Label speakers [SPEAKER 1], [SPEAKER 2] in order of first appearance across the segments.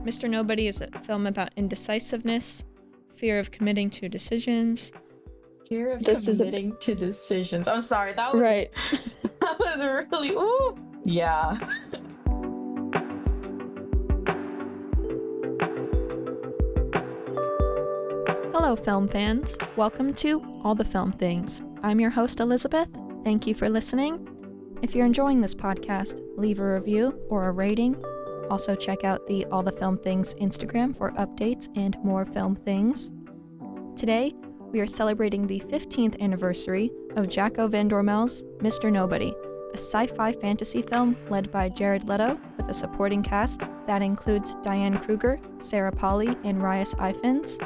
[SPEAKER 1] Mr. Nobody is a film about indecisiveness, fear of committing to decisions.
[SPEAKER 2] Fear of committing to decisions. I'm sorry, that was
[SPEAKER 1] right.
[SPEAKER 2] That was really ooh. Yeah.
[SPEAKER 1] Hello, film fans. Welcome to All the Film Things. I'm your host, Elizabeth. Thank you for listening. If you're enjoying this podcast, leave a review or a rating. Also, check out the All the Film Things Instagram for updates and more film things. Today, we are celebrating the 15th anniversary of Jaco Van Dormael's Mr. Nobody, a sci-fi fantasy film led by Jared Leto with a supporting cast that includes Diane Kruger, Sarah Polley, and Rhys Ifans.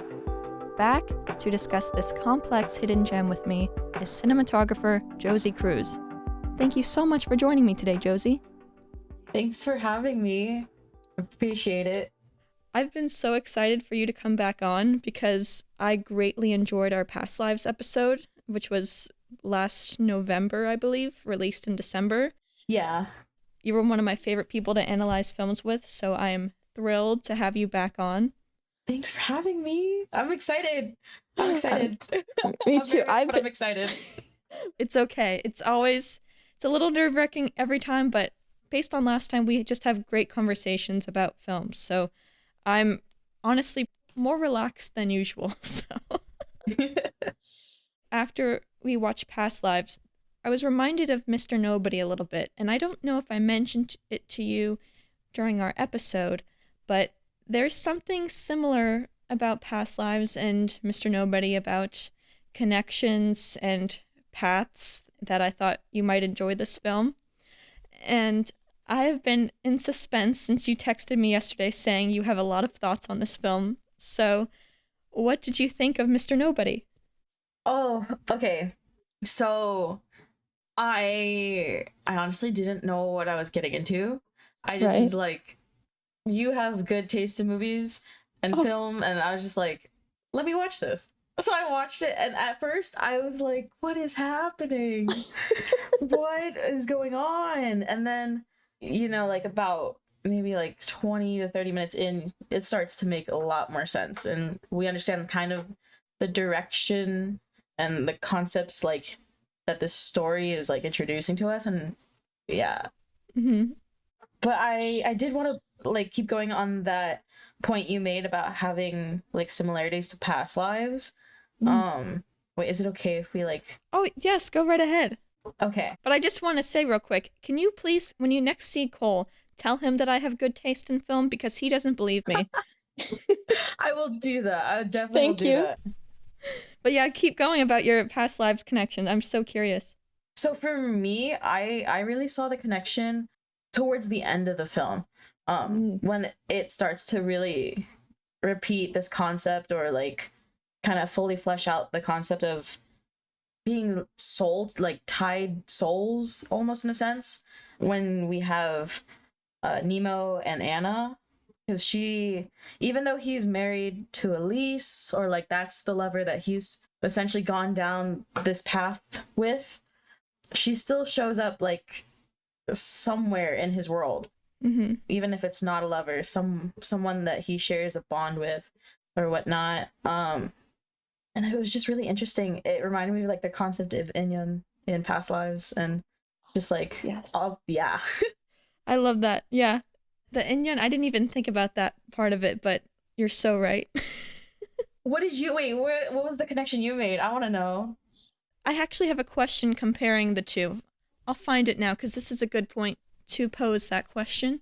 [SPEAKER 1] Back to discuss this complex hidden gem with me is cinematographer Josie Cruz. Thank you so much for joining me today, Josie.
[SPEAKER 2] Thanks for having me. Appreciate it.
[SPEAKER 1] I've been so excited for you to come back on because I greatly enjoyed our Past Lives episode, which was last November, I believe, released in December.
[SPEAKER 2] Yeah.
[SPEAKER 1] You were one of my favorite people to analyze films with, so I am thrilled to have you back on.
[SPEAKER 2] Thanks for having me. I'm excited. Me
[SPEAKER 1] too.
[SPEAKER 2] I'm excited.
[SPEAKER 1] It's okay. It's a little nerve-wracking every time, but based on last time, we just have great conversations about films. So I'm honestly more relaxed than usual. So after we watched Past Lives, I was reminded of Mr. Nobody a little bit. And I don't know if I mentioned it to you during our episode, but there's something similar about Past Lives and Mr. Nobody about connections and paths that I thought you might enjoy this film. And I have been in suspense since you texted me yesterday saying you have a lot of thoughts on this film. So what did you think of Mr. Nobody?
[SPEAKER 2] Oh, okay. So I honestly didn't know what I was getting into. I just was like, you have good taste in movies and film, and I was just like, let me watch this. So I watched it, and at first I was like, what is happening? What is going on? And then, like about maybe like 20 to 30 minutes in, it starts to make a lot more sense, and we understand kind of the direction and the concepts like that this story is like introducing to us. And yeah.
[SPEAKER 1] Mm-hmm.
[SPEAKER 2] But I did want to like keep going on that point you made about having like similarities to past lives. Wait, is it okay if we like...
[SPEAKER 1] Oh, yes, go right ahead.
[SPEAKER 2] Okay.
[SPEAKER 1] But I just want to say real quick, can you please, when you next see Cole, tell him that I have good taste in film, because he doesn't believe me.
[SPEAKER 2] I will do that. I definitely will do that.
[SPEAKER 1] But yeah, keep going about your past lives connection. I'm so curious.
[SPEAKER 2] So for me, I really saw the connection towards the end of the film. When it starts to really repeat this concept, or like kind of fully flesh out the concept of being souled, like tied souls almost in a sense, when we have Nemo and Anna, because she, even though he's married to Elise, or like that's the lover that he's essentially gone down this path with, she still shows up like somewhere in his world.
[SPEAKER 1] Mm-hmm.
[SPEAKER 2] Even if it's not a lover, someone that he shares a bond with or whatnot. And it was just really interesting. It reminded me of like the concept of Inyan in past lives, and just like,
[SPEAKER 1] yes.
[SPEAKER 2] Yeah.
[SPEAKER 1] I love that. Yeah. The Inyan, I didn't even think about that part of it, but you're so right.
[SPEAKER 2] What was the connection you made? I want to know.
[SPEAKER 1] I actually have a question comparing the two. I'll find it now, because this is a good point to pose that question.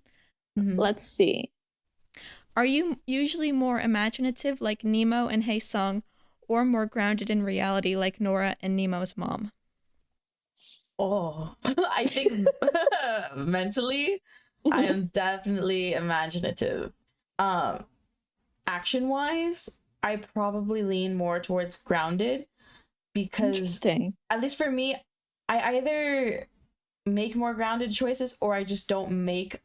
[SPEAKER 2] Mm-hmm.
[SPEAKER 3] Let's see.
[SPEAKER 1] Are you usually more imaginative like Nemo and Hae Sung, or more grounded in reality like Nora and Nemo's mom?
[SPEAKER 2] Oh, I think mentally, I am definitely imaginative. Action-wise, I probably lean more towards grounded, because at least for me, I either make more grounded choices or I just don't make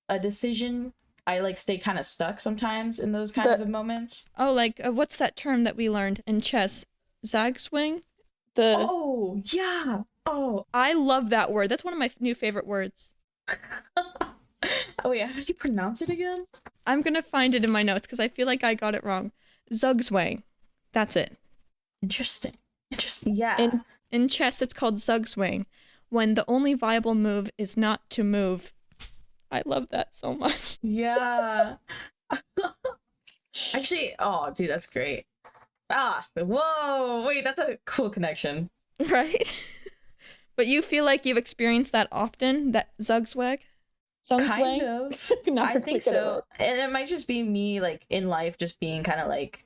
[SPEAKER 2] a decision. I like stay kind of stuck sometimes in those kinds of moments.
[SPEAKER 1] Oh, like what's that term that we learned in chess? Zag swing?
[SPEAKER 2] Oh, yeah. Oh,
[SPEAKER 1] I love that word. That's one of my new favorite words.
[SPEAKER 2] Oh, yeah. How do you pronounce it again?
[SPEAKER 1] I'm going to find it in my notes because I feel like I got it wrong. Zugzwang. That's it.
[SPEAKER 2] Interesting. Yeah.
[SPEAKER 1] In chess, it's called Zugzwang, when the only viable move is not to move. I love that so much.
[SPEAKER 2] Yeah. Actually, oh, dude, that's great. Whoa, wait, that's a cool connection.
[SPEAKER 1] Right? But you feel like you've experienced that often, that Zugzwang?
[SPEAKER 2] Kind of. I think so. And it might just be me, like, in life, just being kind of, like,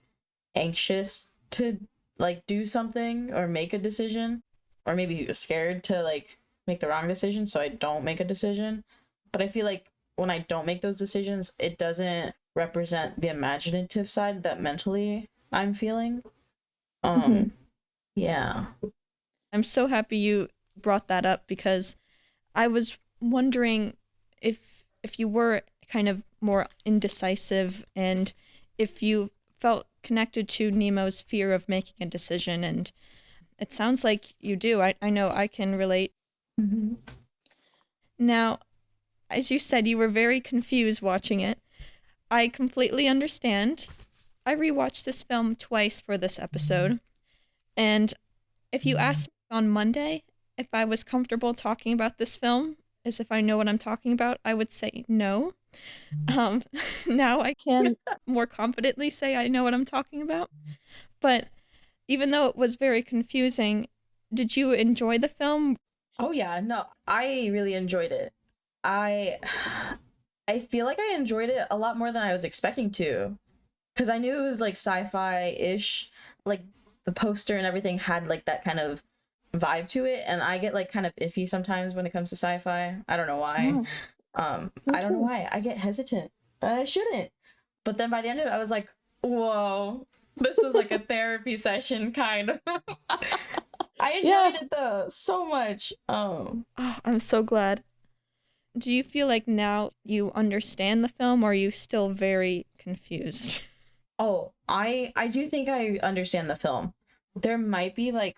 [SPEAKER 2] anxious to, like, do something or make a decision. Or maybe scared to, like, make the wrong decision, so I don't make a decision. But I feel like when I don't make those decisions, it doesn't represent the imaginative side that mentally I'm feeling. Yeah.
[SPEAKER 1] I'm so happy you brought that up because I was wondering if you were kind of more indecisive and if you felt connected to Nemo's fear of making a decision, and it sounds like you do. I know I can relate.
[SPEAKER 2] Mm-hmm.
[SPEAKER 1] Now, as you said, you were very confused watching it. I completely understand. I rewatched this film twice for this episode, and if you asked me on Monday if I was comfortable talking about this film, as if I know what I'm talking about, I would say no. Now I can more confidently say I know what I'm talking about. But even though it was very confusing, did you enjoy the film?
[SPEAKER 2] Oh yeah, no, I really enjoyed it. I feel like I enjoyed it a lot more than I was expecting to, because I knew it was like sci-fi-ish, like the poster and everything had like that kind of vibe to it, and I get like kind of iffy sometimes when it comes to sci-fi. I don't know why. I don't know why. I get hesitant. I shouldn't. But then by the end of it, I was like, whoa, this was like a therapy session kind of. I enjoyed it though so much.
[SPEAKER 1] Oh, I'm so glad. Do you feel like now you understand the film, or are you still very confused?
[SPEAKER 2] Oh, I do think I understand the film. There might be like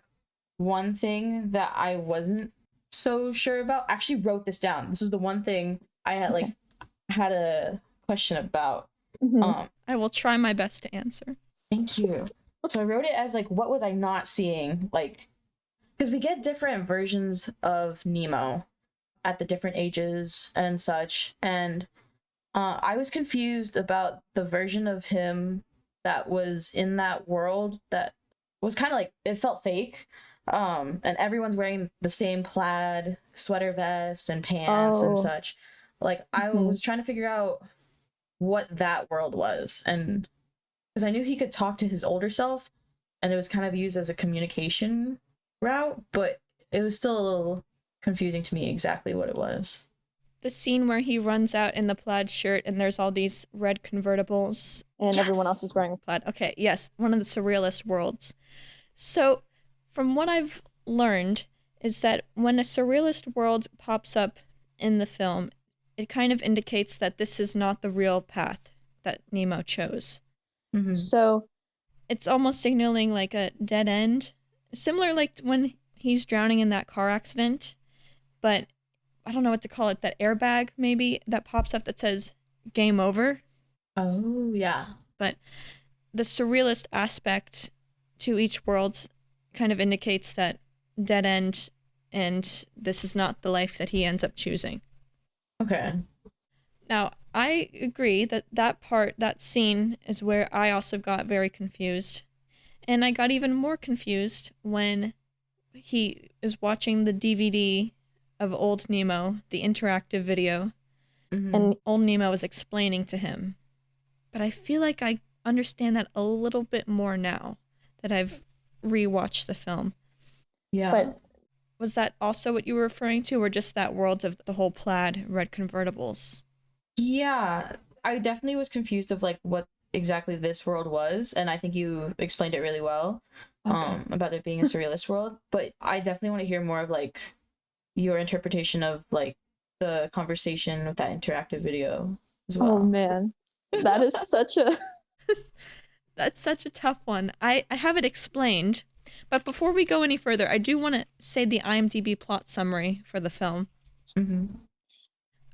[SPEAKER 2] one thing that I wasn't so sure about. I actually wrote this down. This was the one thing I had like had a question about.
[SPEAKER 1] I will try my best to answer.
[SPEAKER 2] Thank you. So I wrote it as like, what was I not seeing? Like, because we get different versions of Nemo at the different ages and such, and I was confused about the version of him that was in that world that was kind of like, it felt fake. And everyone's wearing the same plaid sweater vest and pants and such. Like, I was trying to figure out what that world was, and because I knew he could talk to his older self, and it was kind of used as a communication route, but it was still a little confusing to me exactly what it was.
[SPEAKER 1] The scene where he runs out in the plaid shirt and there's all these red convertibles and everyone else is wearing a plaid. Okay, yes, one of the surrealist worlds. So, from what I've learned is that when a surrealist world pops up in the film, it kind of indicates that this is not the real path that Nemo chose. So, it's almost signaling like a dead end, similar like when he's drowning in that car accident, but I don't know what to call it, that airbag maybe that pops up that says game over.
[SPEAKER 2] Oh, yeah.
[SPEAKER 1] But the surrealist aspect to each world kind of indicates that dead end, and this is not the life that he ends up choosing.
[SPEAKER 2] Okay.
[SPEAKER 1] Now, I agree that that scene is where I also got very confused. And I got even more confused when he is watching the DVD of Old Nemo, the interactive video, and Old Nemo is explaining to him. But I feel like I understand that a little bit more now that I've rewatched the film.
[SPEAKER 2] Yeah.
[SPEAKER 1] But was that also what you were referring to, or just that world of the whole plaid red convertibles?
[SPEAKER 2] Yeah, I definitely was confused of like what exactly this world was, and I think you explained it really well, about it being a surrealist world. But I definitely want to hear more of like your interpretation of like the conversation with that interactive video as well.
[SPEAKER 1] Oh man, that is such a that's such a tough one. I have it explained, but before we go any further, I do want to say the IMDb plot summary for the film.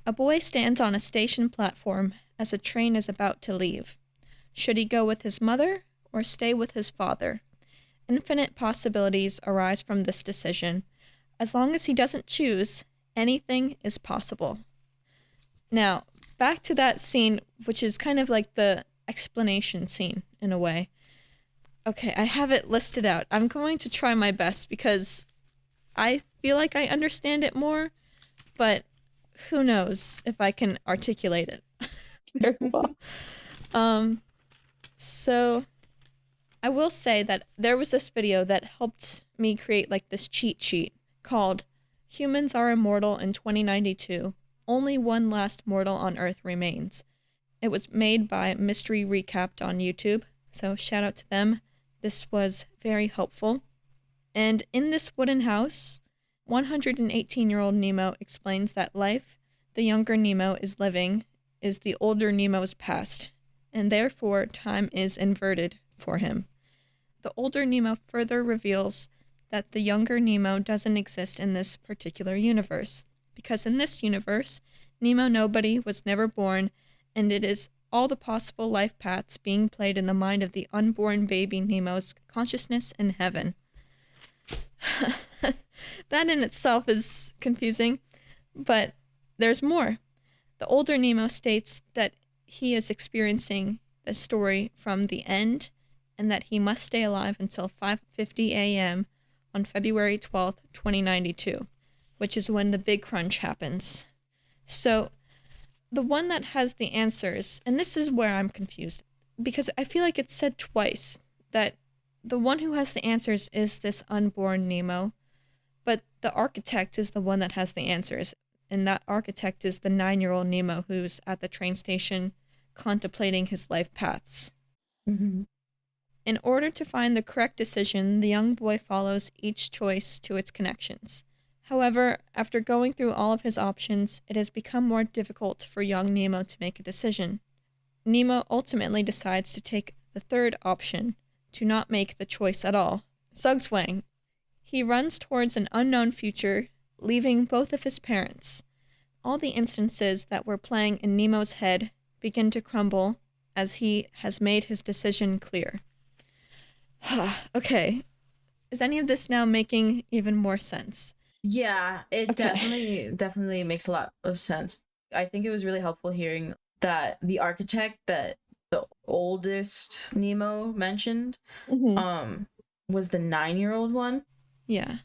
[SPEAKER 1] A boy stands on a station platform as a train is about to leave. Should he go with his mother or stay with his father? Infinite possibilities arise from this decision. As long as he doesn't choose, anything is possible. Now, back to that scene, which is kind of like the explanation scene in a way. Okay, I have it listed out. I'm going to try my best because I feel like I understand it more, but who knows if I can articulate it very well. So I will say that there was this video that helped me create like this cheat sheet called Humans Are Immortal in 2092. Only one last mortal on Earth remains. It was made by Mystery Recapped on YouTube, so shout out to them. This was very helpful. And in this wooden house, 118-year-old Nemo explains that life the younger Nemo is living is the older Nemo's past, and therefore time is inverted for him. The older Nemo further reveals that the younger Nemo doesn't exist in this particular universe, because in this universe, Nemo Nobody was never born, and it is all the possible life paths being played in the mind of the unborn baby Nemo's consciousness in heaven. That in itself is confusing, but there's more. The older Nemo states that he is experiencing the story from the end, and that he must stay alive until 5:50 a.m. on February 12th, 2092, which is when the big crunch happens. So, the one that has the answers, and this is where I'm confused, because I feel like it's said twice that the one who has the answers is this unborn Nemo, but the architect is the one that has the answers, and that architect is the 9-year-old Nemo who's at the train station contemplating his life paths.
[SPEAKER 2] Mm-hmm.
[SPEAKER 1] In order to find the correct decision, the young boy follows each choice to its connections. However, after going through all of his options, it has become more difficult for young Nemo to make a decision. Nemo ultimately decides to take the third option, to not make the choice at all. Zugswang. He runs towards an unknown future, leaving both of his parents. All the instances that were playing in Nemo's head begin to crumble as he has made his decision clear. Okay. Is any of this now making even more sense?
[SPEAKER 2] Yeah, it
[SPEAKER 1] Okay.
[SPEAKER 2] definitely makes a lot of sense. I think it was really helpful hearing that the architect that the oldest Nemo mentioned was the 9-year-old one.
[SPEAKER 1] Yeah.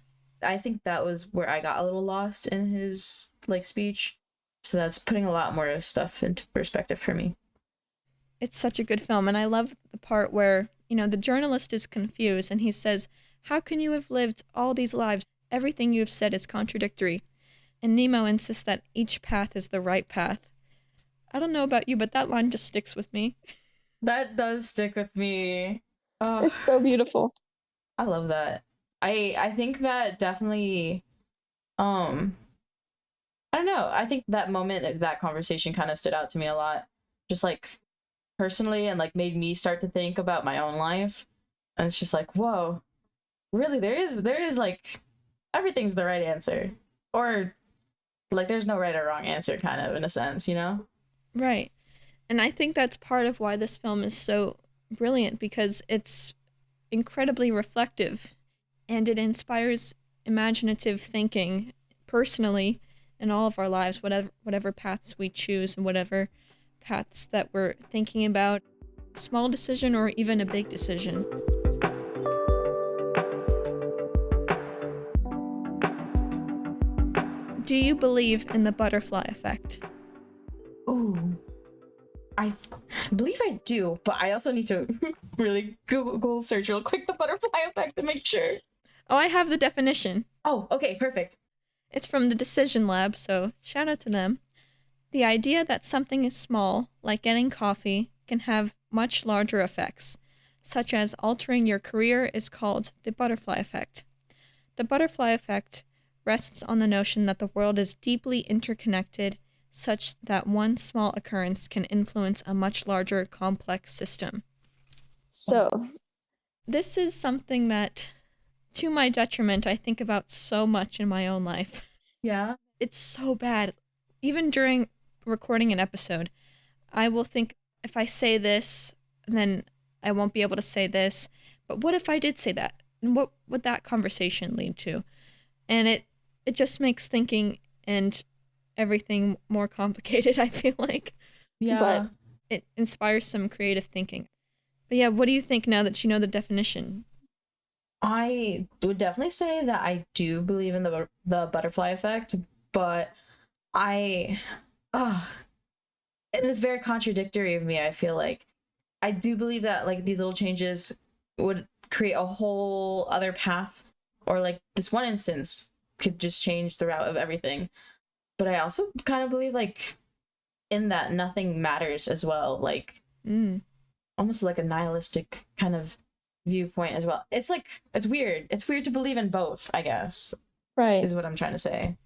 [SPEAKER 2] I think that was where I got a little lost in his like speech. So that's putting a lot more stuff into perspective for me.
[SPEAKER 1] It's such a good film, and I love the part where, the journalist is confused and he says, "How can you have lived all these lives? Everything you have said is contradictory." And Nemo insists that each path is the right path. I don't know about you, but that line just sticks with me.
[SPEAKER 2] That does stick with me. Oh,
[SPEAKER 1] It's so beautiful.
[SPEAKER 2] I love that. I think that definitely I don't know. I think that moment, that conversation kind of stood out to me a lot. Just like personally, and like made me start to think about my own life. And it's just like, whoa, really there is like everything's the right answer. Or like there's no right or wrong answer, kind of, in a sense, you know?
[SPEAKER 1] Right. And I think that's part of why this film is so brilliant, because it's incredibly reflective and it inspires imaginative thinking personally in all of our lives, whatever paths we choose and whatever paths that we're thinking about, a small decision or even a big decision. Do you believe in the butterfly effect?
[SPEAKER 2] Ooh. I believe I do, but I also need to really Google search real quick the butterfly effect to make sure.
[SPEAKER 1] Oh, I have the definition.
[SPEAKER 2] Oh, okay, perfect.
[SPEAKER 1] It's from the Decision Lab, so shout out to them. The idea that something is small, like getting coffee, can have much larger effects, such as altering your career, is called the butterfly effect. The butterfly effect rests on the notion that the world is deeply interconnected, such that one small occurrence can influence a much larger, complex system. So, this is something that, to my detriment, I think about so much in my own life.
[SPEAKER 2] Yeah.
[SPEAKER 1] It's so bad. Even during recording an episode, I will think, if I say this, then I won't be able to say this. But what if I did say that? And what would that conversation lead to? And it just makes thinking and everything more complicated, I feel like.
[SPEAKER 2] Yeah.
[SPEAKER 1] But it inspires some creative thinking. But yeah, what do you think now that you know the definition?
[SPEAKER 2] I would definitely say that I do believe in the butterfly effect, but it is very contradictory of me. I feel like I do believe that like these little changes would create a whole other path, or like this one instance could just change the route of everything. But I also kind of believe like in that nothing matters as well, like almost like a nihilistic kind of viewpoint as well. It's like it's weird to believe in both, I guess,
[SPEAKER 1] right,
[SPEAKER 2] is what I'm trying to say.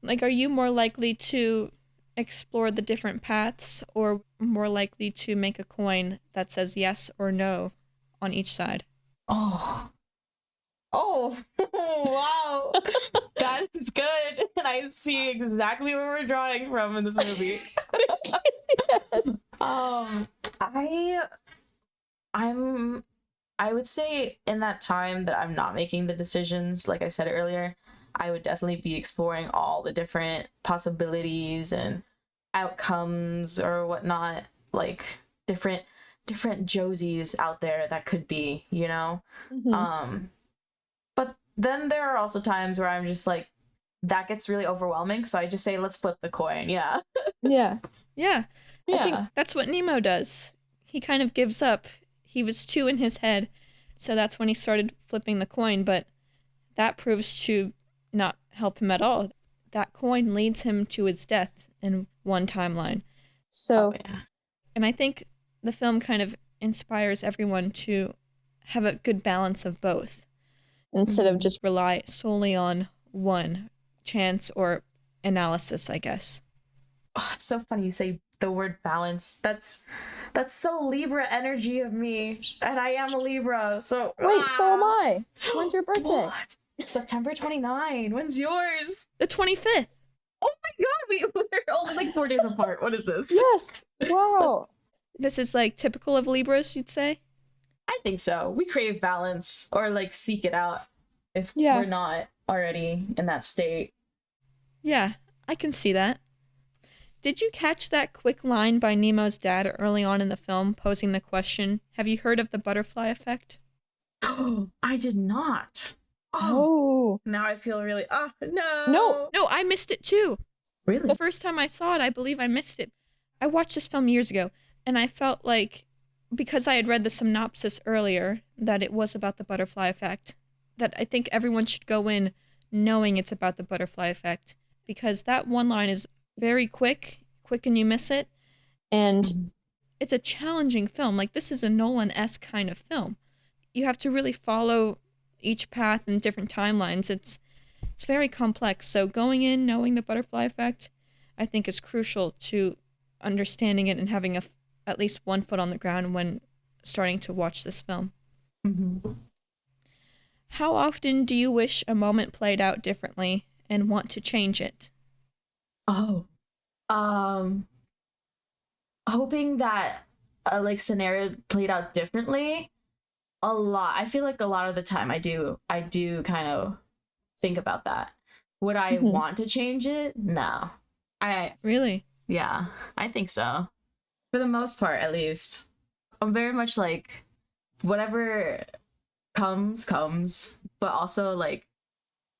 [SPEAKER 1] Like, are you more likely to explore the different paths, or more likely to make a coin that says yes or no on each side?
[SPEAKER 2] Oh wow. That is good. And I see exactly where we're drawing from in this movie.
[SPEAKER 1] Yes.
[SPEAKER 2] I would say in that time that I'm not making the decisions, like I said earlier, I would definitely be exploring all the different possibilities and outcomes or whatnot, like different Josies out there that could be, you know? But then there are also times where I'm just like, that gets really overwhelming, so I just say, let's flip the coin. Yeah.
[SPEAKER 1] Yeah. I think that's what Nemo does. He kind of gives up. He was 2 in his head, so that's when he started flipping the coin, but that proves to not help him at all. That coin leads him to his death in one timeline. So, and I think the film kind of inspires everyone to have a good balance of both, instead of just rely solely on one, chance or analysis, I guess.
[SPEAKER 2] Oh, it's so funny you say the word balance. That's so Libra energy of me, and I am a Libra. So
[SPEAKER 1] wait, so am I. When's your birthday?
[SPEAKER 2] What? September 29. When's yours?
[SPEAKER 1] The 25th.
[SPEAKER 2] Oh my god, we're only like 4 days apart. What is this?
[SPEAKER 1] Yes. Wow. This is like typical of Libras, you'd say?
[SPEAKER 2] I think so. We crave balance, or like seek it out if we're not already in that state.
[SPEAKER 1] Yeah, I can see that. Did you catch that quick line by Nemo's dad early on in the film posing the question, have you heard of the butterfly effect?
[SPEAKER 2] Oh, I did not. Oh. Now I feel really, no.
[SPEAKER 1] No, I missed it too.
[SPEAKER 2] Really?
[SPEAKER 1] The first time I saw it, I believe I missed it. I watched this film years ago, and I felt like, because I had read the synopsis earlier, that it was about the butterfly effect, that I think everyone should go in knowing it's about the butterfly effect, because that one line is very quick and you miss it, and it's a challenging film. Like, this is a Nolan-esque kind of film. You have to really follow each path in different timelines. It's very complex, so going in knowing the butterfly effect, I think, is crucial to understanding it and having at least one foot on the ground when starting to watch this film. How often do you wish a moment played out differently and want to change it?
[SPEAKER 2] Hoping that a like scenario played out differently a lot. I feel like a lot of the time I do kind of think about that. Would I want to change it? No.
[SPEAKER 1] Really?
[SPEAKER 2] Yeah, I think so. For the most part, at least. I'm very much like, whatever comes, but also like,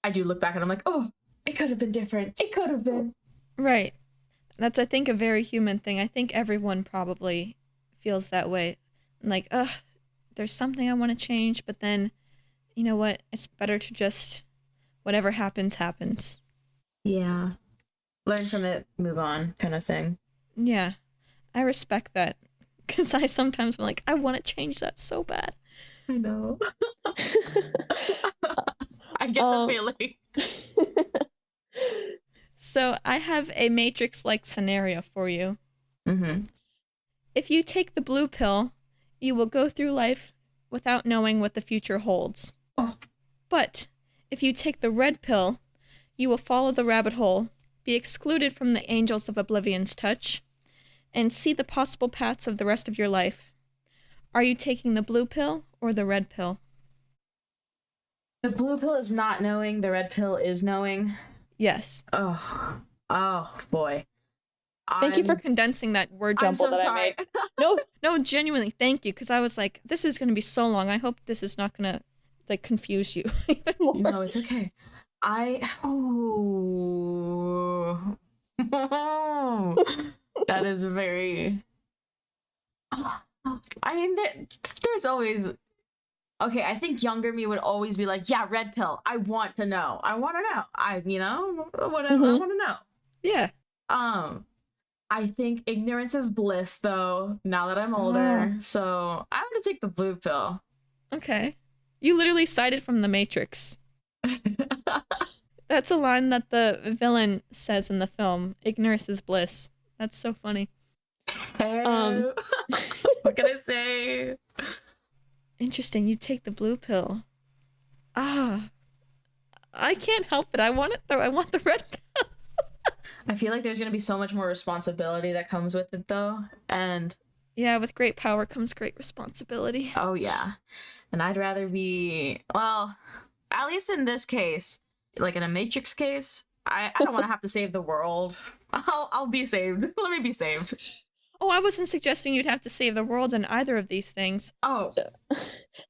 [SPEAKER 2] I do look back and I'm like, oh, it could have been different. It could have been.
[SPEAKER 1] Right. That's, I think, a very human thing. I think everyone probably feels that way. Like, there's something I want to change, but then, you know what? It's better to just, whatever happens, happens.
[SPEAKER 2] Yeah. Learn from it, move on, kind of thing.
[SPEAKER 1] Yeah. I respect that. Because I sometimes am like, I want to change that so bad.
[SPEAKER 2] I know. I get the feeling.
[SPEAKER 1] So I have a Matrix-like scenario for you. If you take the blue pill, you will go through life without knowing what the future holds. But if you take the red pill, you will follow the rabbit hole, be excluded from the Angels of Oblivion's touch, and see the possible paths of the rest of your life. Are you taking the blue pill or the red pill?
[SPEAKER 2] The blue pill is not knowing, the red pill is knowing.
[SPEAKER 1] Yes.
[SPEAKER 2] Oh boy.
[SPEAKER 1] Thank you for condensing that word jumble
[SPEAKER 2] I'm so sorry.
[SPEAKER 1] I made. No, genuinely, thank you, because I was like, this is going to be so long. I hope this is not going to, like, confuse you even more.
[SPEAKER 2] No, it's okay. That is very... I mean, there's always... Okay, I think younger me would always be like, yeah, red pill. I want to know. I want to know. I want to know.
[SPEAKER 1] Yeah.
[SPEAKER 2] I think ignorance is bliss, though, now that I'm older. So I'm going to take the blue pill.
[SPEAKER 1] Okay. You literally cited from The Matrix. That's a line that the villain says in the film. Ignorance is bliss. That's so funny.
[SPEAKER 2] What can I say?
[SPEAKER 1] Interesting. You take the blue pill. I can't help it. I want the red pill.
[SPEAKER 2] I feel like there's going to be so much more responsibility that comes with it, though. And
[SPEAKER 1] yeah, with great power comes great responsibility.
[SPEAKER 2] Oh, yeah. And I'd rather be, well, at least in this case, like in a Matrix case, I don't want to have to save the world. I'll be saved. Let me be saved.
[SPEAKER 1] Oh, I wasn't suggesting you'd have to save the world in either of these things.
[SPEAKER 2] Oh.
[SPEAKER 1] So,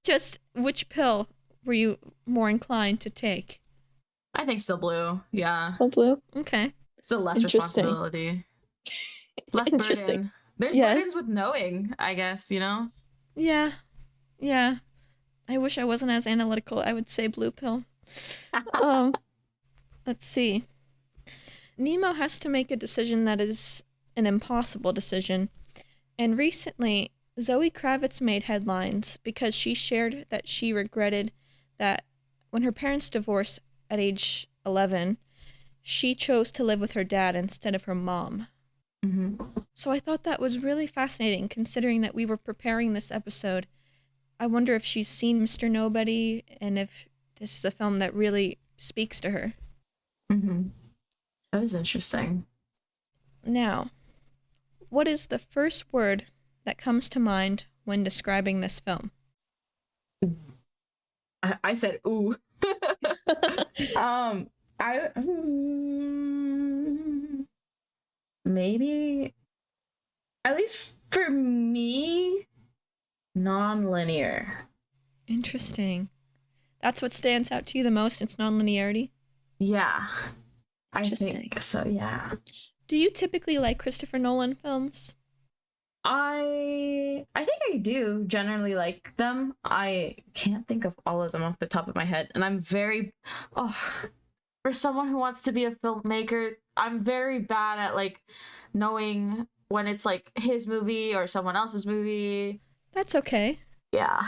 [SPEAKER 1] just which pill were you more inclined to take?
[SPEAKER 2] I think still blue. Yeah.
[SPEAKER 1] Still blue? Okay.
[SPEAKER 2] Still less responsibility. Less burden. There's burdens with knowing, I guess, you know?
[SPEAKER 1] Yeah. I wish I wasn't as analytical. I would say blue pill. Let's see. Nemo has to make a decision that is an impossible decision. And recently, Zoe Kravitz made headlines because she shared that she regretted that when her parents divorced at age 11, she chose to live with her dad instead of her mom.
[SPEAKER 2] Mm-hmm.
[SPEAKER 1] So I thought that was really fascinating, considering that we were preparing this episode. I wonder if she's seen Mr. Nobody and if this is a film that really speaks to her.
[SPEAKER 2] Mm-hmm. That is interesting.
[SPEAKER 1] Now, what is the first word that comes to mind when describing this film?
[SPEAKER 2] I said ooh. Maybe, at least for me, non-linear.
[SPEAKER 1] Interesting. That's what stands out to you the most? It's non-linearity?
[SPEAKER 2] Yeah. I think so, yeah.
[SPEAKER 1] Do you typically like Christopher Nolan films?
[SPEAKER 2] I think I do generally like them. I can't think of all of them off the top of my head. And I'm very... for someone who wants to be a filmmaker, I'm very bad at, like, knowing when it's, like, his movie or someone else's movie.
[SPEAKER 1] That's okay.
[SPEAKER 2] Yeah.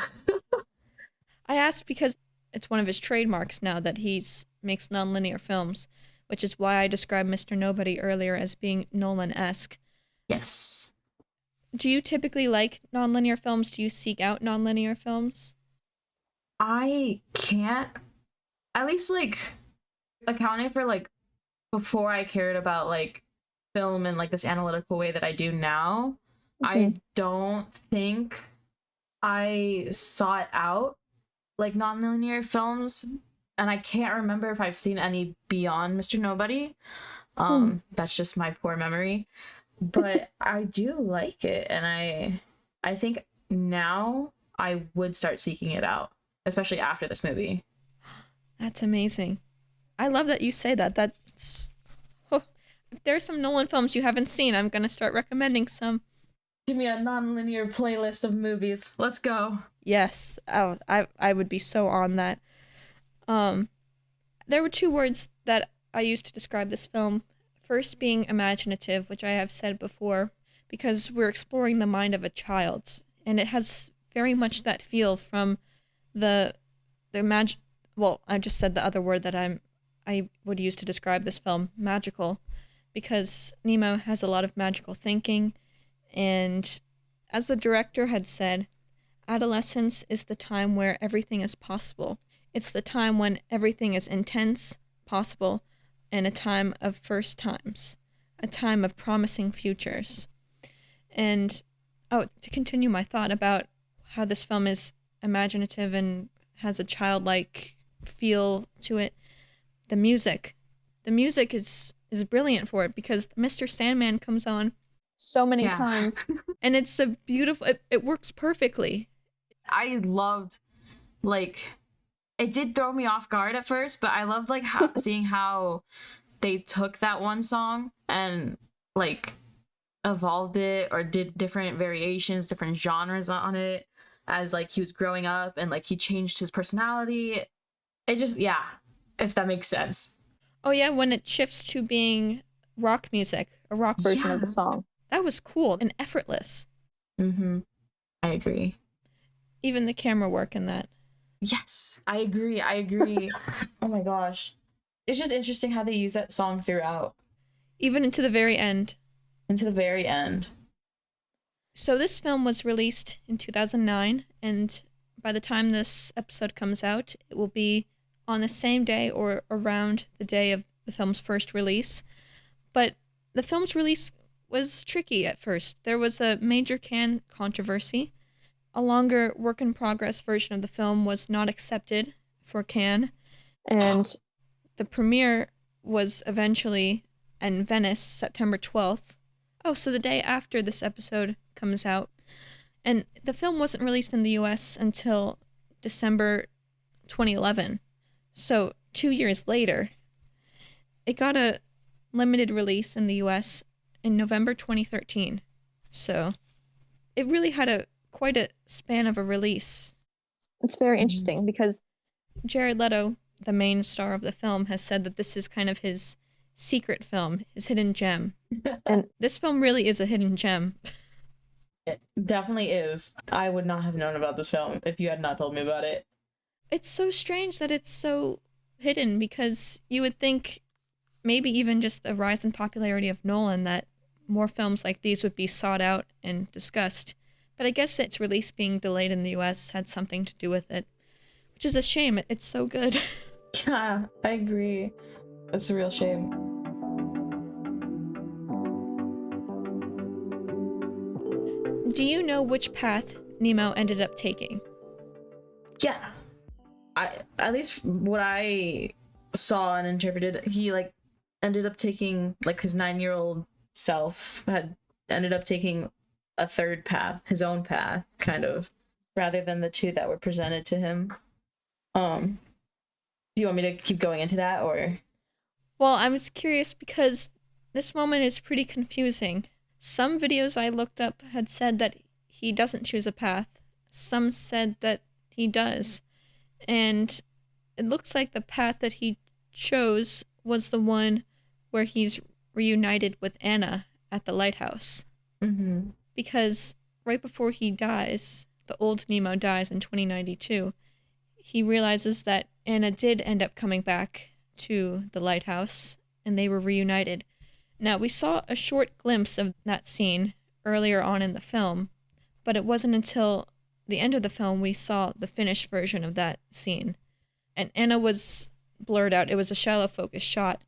[SPEAKER 1] I asked because it's one of his trademarks now that makes nonlinear films, which is why I described Mr. Nobody earlier as being Nolan-esque.
[SPEAKER 2] Yes.
[SPEAKER 1] Do you typically like nonlinear films? Do you seek out nonlinear films?
[SPEAKER 2] I can't, at least, like, accounting for, like, before I cared about, like, film in, like, this analytical way that I do now, I don't think I sought out, like, nonlinear films, and I can't remember if I've seen any beyond Mr. Nobody. That's just my poor memory. But I do like it, and I think now I would start seeking it out, especially after this movie.
[SPEAKER 1] That's amazing. I love that you say that. That's... If there's some Nolan films you haven't seen, I'm going to start recommending some.
[SPEAKER 2] Give me a non-linear playlist of movies. Let's go.
[SPEAKER 1] Yes. Oh, I would be so on that. There were two words that I used to describe this film. First being imaginative, which I have said before, because we're exploring the mind of a child. And it has very much that feel from the well, I just said the other word that I would use to describe this film, magical, because Nemo has a lot of magical thinking. And as the director had said, adolescence is the time where everything is possible. It's the time when everything is intense, possible, and a time of first times, a time of promising futures. And, oh, to continue my thought about how this film is imaginative and has a childlike feel to it, the music. The music is brilliant for it because Mr. Sandman comes on so many times. And it's a beautiful, it works perfectly.
[SPEAKER 2] I loved, like, it did throw me off guard at first, but I loved, like, seeing how they took that one song and, like, evolved it or did different variations, different genres on it as, like, he was growing up and, like, he changed his personality. It just, yeah, if that makes sense.
[SPEAKER 1] Oh, yeah, when it shifts to being rock music, a rock version of the song. That was cool and effortless.
[SPEAKER 2] Mm-hmm. I agree.
[SPEAKER 1] Even the camera work in that.
[SPEAKER 2] Yes, I agree. Oh my gosh. It's just interesting how they use that song throughout.
[SPEAKER 1] Even into the very end. So this film was released in 2009, and by the time this episode comes out, it will be on the same day or around the day of the film's first release. But the film's release was tricky at first. There was a major Cannes controversy. A longer work-in-progress version of the film was not accepted for Cannes, and the premiere was eventually in Venice, September 12th. Oh, so the day after this episode comes out. And the film wasn't released in the US until December 2011. So 2 years later, it got a limited release in the US in November 2013. So it really had quite a span of a release. It's very interesting because Jared Leto, the main star of the film, has said that this is kind of his secret film, his hidden gem. And this film really is a hidden gem.
[SPEAKER 2] It definitely is. I would not have known about this film if you had not told me about it.
[SPEAKER 1] It's so strange that it's so hidden because you would think maybe even just the rise in popularity of Nolan that more films like these would be sought out and discussed. But I guess its release being delayed in the US had something to do with it, which is a shame. It's so good.
[SPEAKER 2] Yeah, I agree. It's a real shame.
[SPEAKER 1] Do you know which path Nemo ended up taking?
[SPEAKER 2] Yeah. At least what I saw and interpreted, he like ended up taking, like, his 9-year-old self had ended up taking a third path, his own path, kind of, rather than the two that were presented to him. Do you want me to keep going into that, or?
[SPEAKER 1] Well, I was curious because this moment is pretty confusing. Some videos I looked up had said that he doesn't choose a path. Some said that he does. And it looks like the path that he chose was the one where he's reunited with Anna at the lighthouse.
[SPEAKER 2] Mm-hmm.
[SPEAKER 1] Because right before he dies, the old Nemo dies in 2092, he realizes that Anna did end up coming back to the lighthouse, and they were reunited. Now, we saw a short glimpse of that scene earlier on in the film, but it wasn't until the end of the film we saw the finished version of that scene. And Anna was blurred out. It was a shallow focus shot.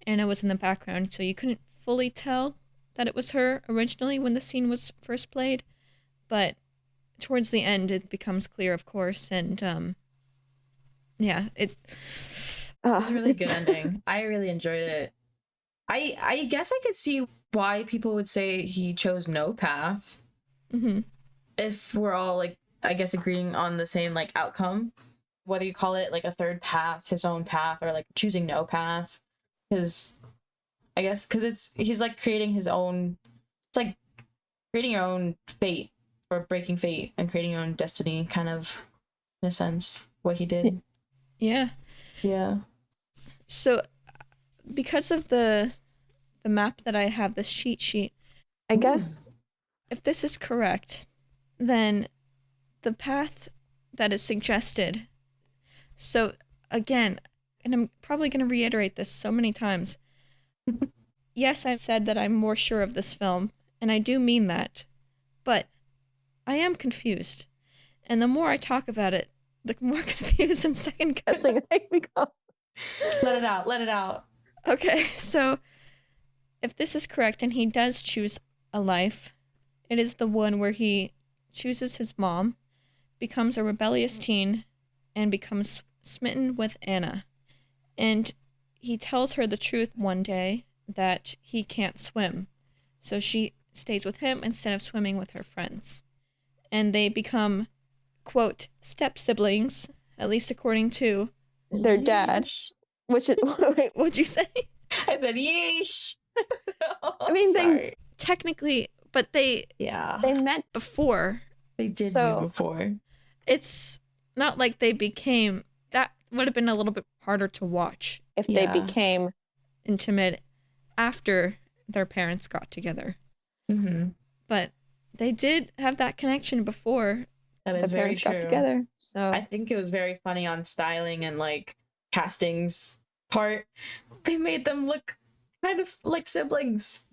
[SPEAKER 1] Anna was in the background, so you couldn't fully tell that it was her originally when the scene was first played. But towards the end, it becomes clear, of course, and yeah, it
[SPEAKER 2] was a really good ending. I really enjoyed it. I guess I could see why people would say he chose no path.
[SPEAKER 1] Mm-hmm.
[SPEAKER 2] If we're all, like, I guess, agreeing on the same, like, outcome, whether you call it, like, a third path, his own path, or, like, choosing no path, because I guess because he's like creating his own. It's like creating your own fate or breaking fate and creating your own destiny, kind of, in a sense, what he did.
[SPEAKER 1] Yeah. So, because of the map that I have, this cheat sheet, I guess if this is correct, then the path that is suggested. So again, and I'm probably going to reiterate this so many times. Yes, I've said that I'm more sure of this film, and I do mean that, but I am confused. And the more I talk about it, the more confused and second-guessing I become.
[SPEAKER 2] Let it out.
[SPEAKER 1] Okay, so if this is correct and he does choose a life, It is the one where he chooses his mom, becomes a rebellious teen, and becomes smitten with Anna. And he tells her the truth one day that he can't swim. So she stays with him instead of swimming with her friends. And they become, quote, step siblings, at least according to their dad. Which is, wait, what'd you say?
[SPEAKER 2] I said, yeesh.
[SPEAKER 1] I mean, they technically, but they met before.
[SPEAKER 2] They did meet before.
[SPEAKER 1] It's not like they became, that would have been a little bit harder to watch if they became intimate after their parents got together. Mm-hmm. But they did have that connection before
[SPEAKER 2] that is
[SPEAKER 1] the parents got together. So
[SPEAKER 2] I think it was very funny on styling and like castings part. They made them look kind of like siblings.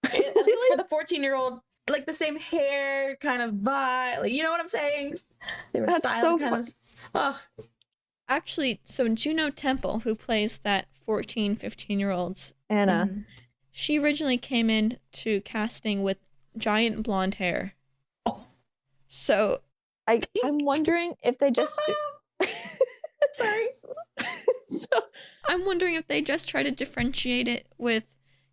[SPEAKER 2] At least for the 14-year-old, like the same hair kind of vibe. Like, you know what I'm saying? They were styling kind of. Oh.
[SPEAKER 1] Actually, so Juno Temple, who plays that 14, 15-year-old Anna, she originally came in to casting with giant blonde hair. Oh. So I'm wondering if they just sorry. So I'm wondering if they just try to differentiate it with,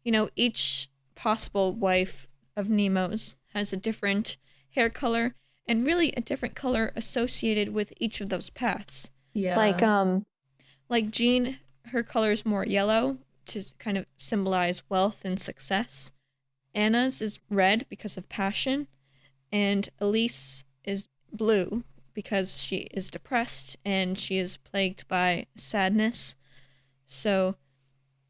[SPEAKER 1] each possible wife of Nemo's has a different hair color and really a different color associated with each of those paths. Yeah. Like Jean, her color is more yellow to kind of symbolize wealth and success. Anna's is red because of passion, and Elise is blue because she is depressed and she is plagued by sadness. So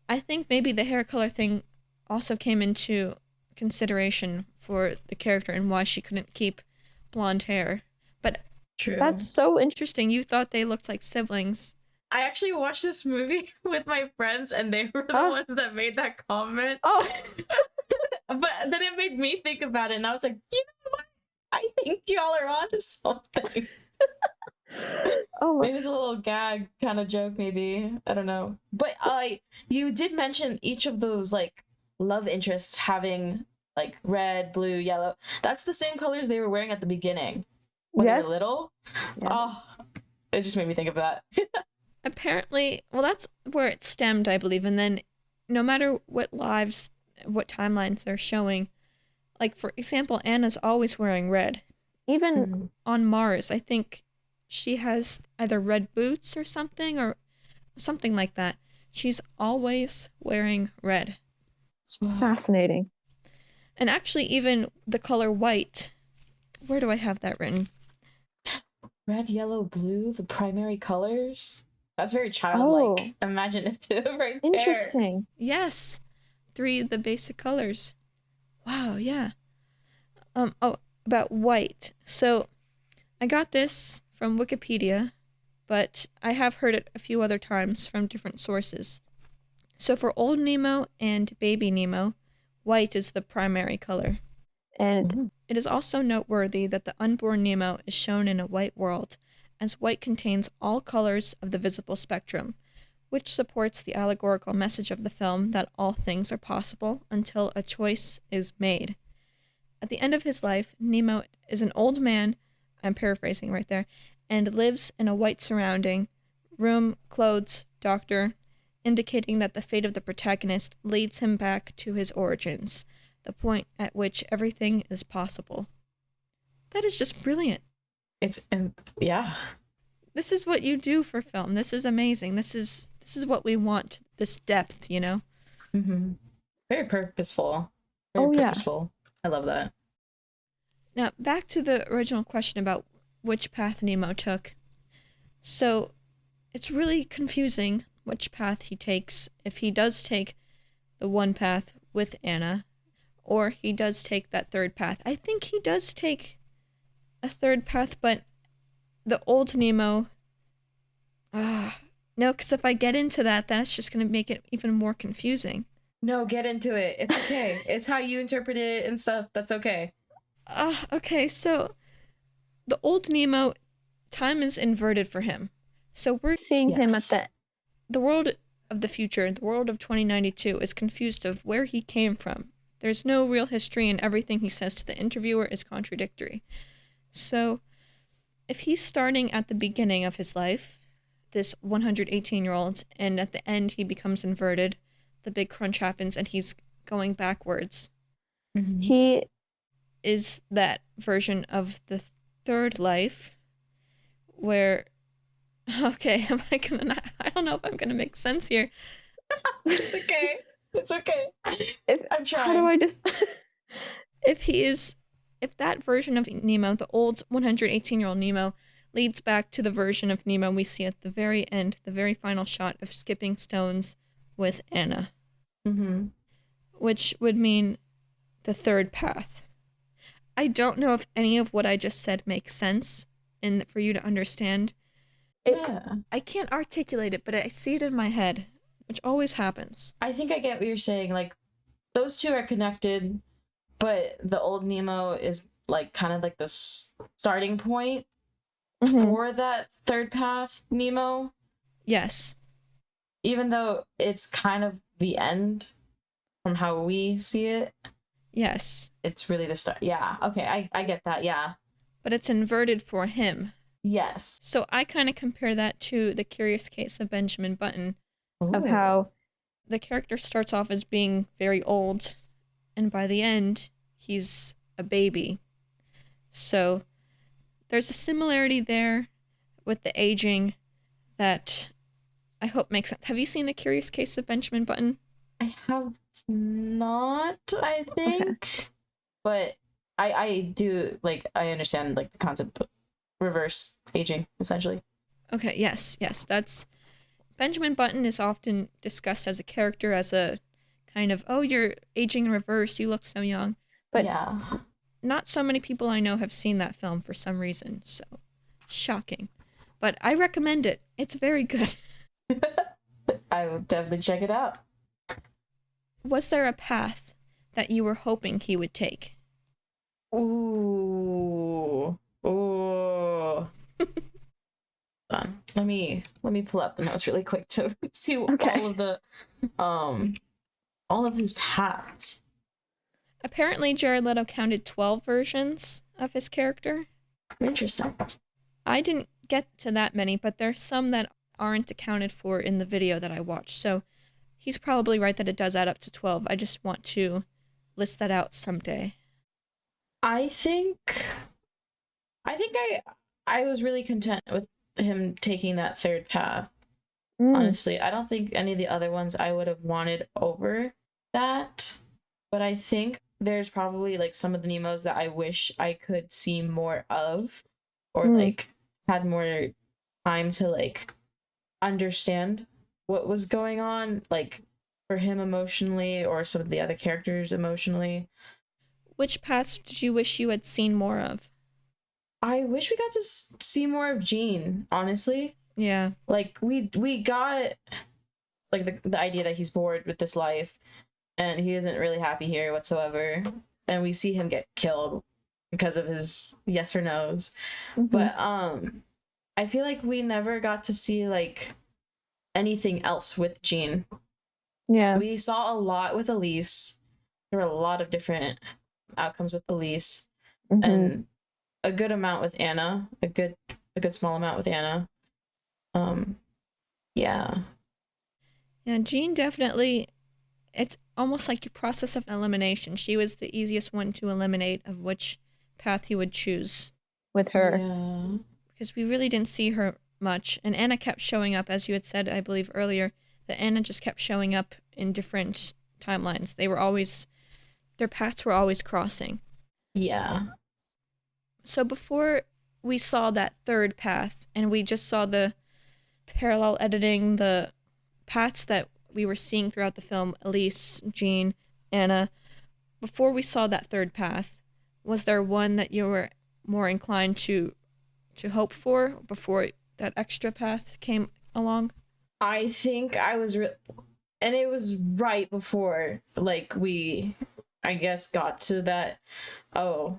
[SPEAKER 1] I think maybe the hair color thing also came into consideration for the character and why she couldn't keep blonde hair. But true. That's so interesting. You thought they looked like siblings.
[SPEAKER 2] I actually watched this movie with my friends and they were the ones that made that comment.
[SPEAKER 1] Oh.
[SPEAKER 2] But then it made me think about it and I was like, you know what? I think y'all are onto something. Maybe it's a little gag kind of joke, maybe. I don't know. But you did mention each of those like love interests having like red, blue, yellow. That's the same colors they were wearing at the beginning when they were little. Yes. Oh, it just made me think of that.
[SPEAKER 1] Apparently, well, that's where it stemmed, I believe. And then no matter what timelines they're showing, like, for example, Anna's always wearing red. Even on Mars, I think she has either red boots or something like that. She's always wearing red. It's fascinating. And actually, even the color white, where do I have that written?
[SPEAKER 2] Red, yellow, blue, the primary colors? That's very childlike, imaginative right there.
[SPEAKER 1] Interesting. Yes. 3 of the basic colors. Wow, yeah. About white. So, I got this from Wikipedia, but I have heard it a few other times from different sources. So for Old Nemo and Baby Nemo, white is the primary color. And it is also noteworthy that the unborn Nemo is shown in a white world, as white contains all colors of the visible spectrum, which supports the allegorical message of the film that all things are possible until a choice is made. At the end of his life, Nemo is an old man, I'm paraphrasing right there, and lives in a white surrounding, room, clothes, doctor, indicating that the fate of the protagonist leads him back to his origins, the point at which everything is possible. That is just brilliant.
[SPEAKER 2] Yeah.
[SPEAKER 1] This is what you do for film. This is amazing. This is what we want, this depth,
[SPEAKER 2] Mm-hmm. Very purposeful. Very purposeful. I love that.
[SPEAKER 1] Now, back to the original question about which path Nemo took. So, it's really confusing which path he takes, if he does take the one path with Anna, or he does take that third path. I think he does take a third path, but the old Nemo... no, because if I get into that, that's just going to make it even more confusing.
[SPEAKER 2] No, get into it. It's okay. It's how you interpret it and stuff. That's okay.
[SPEAKER 1] Okay, so the old Nemo, time is inverted for him. So we're seeing him at the world of the future, the world of 2092, is confused of where he came from There's no real history, and everything he says to the interviewer is contradictory. So, if he's starting at the beginning of his life, this 118-year-old, and at the end he becomes inverted, the big crunch happens, and he's going backwards.
[SPEAKER 2] Mm-hmm.
[SPEAKER 1] He is that version of the third life where, okay, I don't know if I'm gonna make sense here.
[SPEAKER 2] It's okay. It's okay. I'm trying.
[SPEAKER 1] How do I just... If that version of Nemo, the old 118-year-old Nemo, leads back to the version of Nemo we see at the very end, the very final shot of skipping stones with Anna.
[SPEAKER 2] Mm-hmm.
[SPEAKER 1] Which would mean the third path. I don't know if any of what I just said makes sense and for you to understand. I can't articulate it, but I see it in my head, which always happens.
[SPEAKER 2] I think I get what you're saying. Like, those two are connected, but the old Nemo is like kind of like the starting point for that third path Nemo.
[SPEAKER 1] Yes.
[SPEAKER 2] Even though it's kind of the end from how we see it.
[SPEAKER 1] Yes.
[SPEAKER 2] It's really the start. Yeah. Okay. I get that. Yeah.
[SPEAKER 1] But it's inverted for him.
[SPEAKER 2] Yes.
[SPEAKER 1] So I kind of compare that to The Curious Case of Benjamin Button.
[SPEAKER 2] Ooh.
[SPEAKER 1] Of how the character starts off as being very old, and by the end, he's a baby. So there's a similarity there with the aging that I hope makes sense. Have you seen The Curious Case of Benjamin Button?
[SPEAKER 2] I have not, I think. Okay. But I do, like, I understand, like, the concept of reverse aging, essentially.
[SPEAKER 1] Okay, yes. That's... Benjamin Button is often discussed as a character, as a kind of, oh, you're aging in reverse, you look so young. But yeah, not so many people I know have seen that film for some reason, so shocking. But I recommend it. It's very good.
[SPEAKER 2] I will definitely check it out.
[SPEAKER 1] Was there a path that you were hoping he would take?
[SPEAKER 2] Ooh. Let me pull up the notes really quick to see all of his paths.
[SPEAKER 1] Apparently, Jared Leto counted 12 versions of his character.
[SPEAKER 2] Interesting.
[SPEAKER 1] I didn't get to that many, but there's some that aren't accounted for in the video that I watched, so he's probably right that it does add up to 12. I just want to list that out someday. I
[SPEAKER 2] think I was really content with him taking that third path. Honestly, I don't think any of the other ones I would have wanted over that, but I think there's probably like some of the Nemos that I wish I could see more of, or like had more time to like understand what was going on, like for him emotionally or some of the other characters emotionally.
[SPEAKER 1] Which paths did you wish you had seen more of?
[SPEAKER 2] I wish we got to see more of Jean, honestly.
[SPEAKER 1] Yeah.
[SPEAKER 2] Like, we got, like, the idea that he's bored with this life, and he isn't really happy here whatsoever, and we see him get killed because of his yes or no's. But, I feel like we never got to see, like, anything else with Jean. Yeah. We saw a lot with Elise. There were a lot of different outcomes with Elise, and a good amount with Anna, a good small amount with Anna. Yeah, Jean definitely, it's almost like a process of elimination. She was the easiest one to eliminate of which path he would choose with her. Yeah. Because we really didn't see her much, and Anna kept showing up, as you had said, I believe earlier, that Anna just kept showing up in different timelines. Their paths were always crossing. Yeah. So before we saw that third path, and we just saw the parallel editing, the paths that we were seeing throughout the film, Elise, Jean, Anna, before we saw that third path, was there one that you were more inclined to hope for before that extra path came along? I think I was, and it was right before, like, we, I guess, got to that, oh,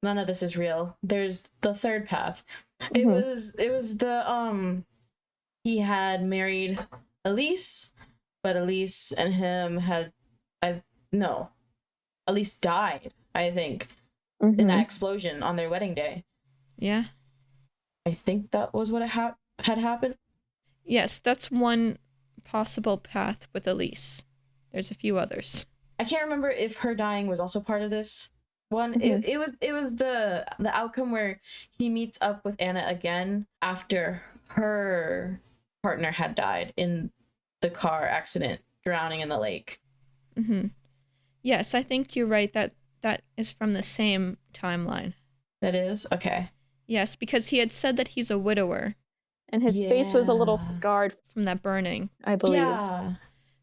[SPEAKER 2] none of this is real. There's the third path. It was the, he had married Elise, but Elise and him had, no. Elise died, I think, in that explosion on their wedding day.
[SPEAKER 1] Yeah.
[SPEAKER 2] I think that was what had happened.
[SPEAKER 1] Yes, that's one possible path with Elise. There's a few others.
[SPEAKER 2] I can't remember if her dying was also part of this one. It was the outcome where he meets up with Anna again after her partner had died in the car accident, drowning in the lake.
[SPEAKER 1] Yes, I think you're right that is from the same timeline.
[SPEAKER 2] That is? Okay.
[SPEAKER 1] Yes, because he had said that he's a widower.
[SPEAKER 3] And his face was a little scarred
[SPEAKER 1] from that burning,
[SPEAKER 3] I believe.
[SPEAKER 2] Yeah.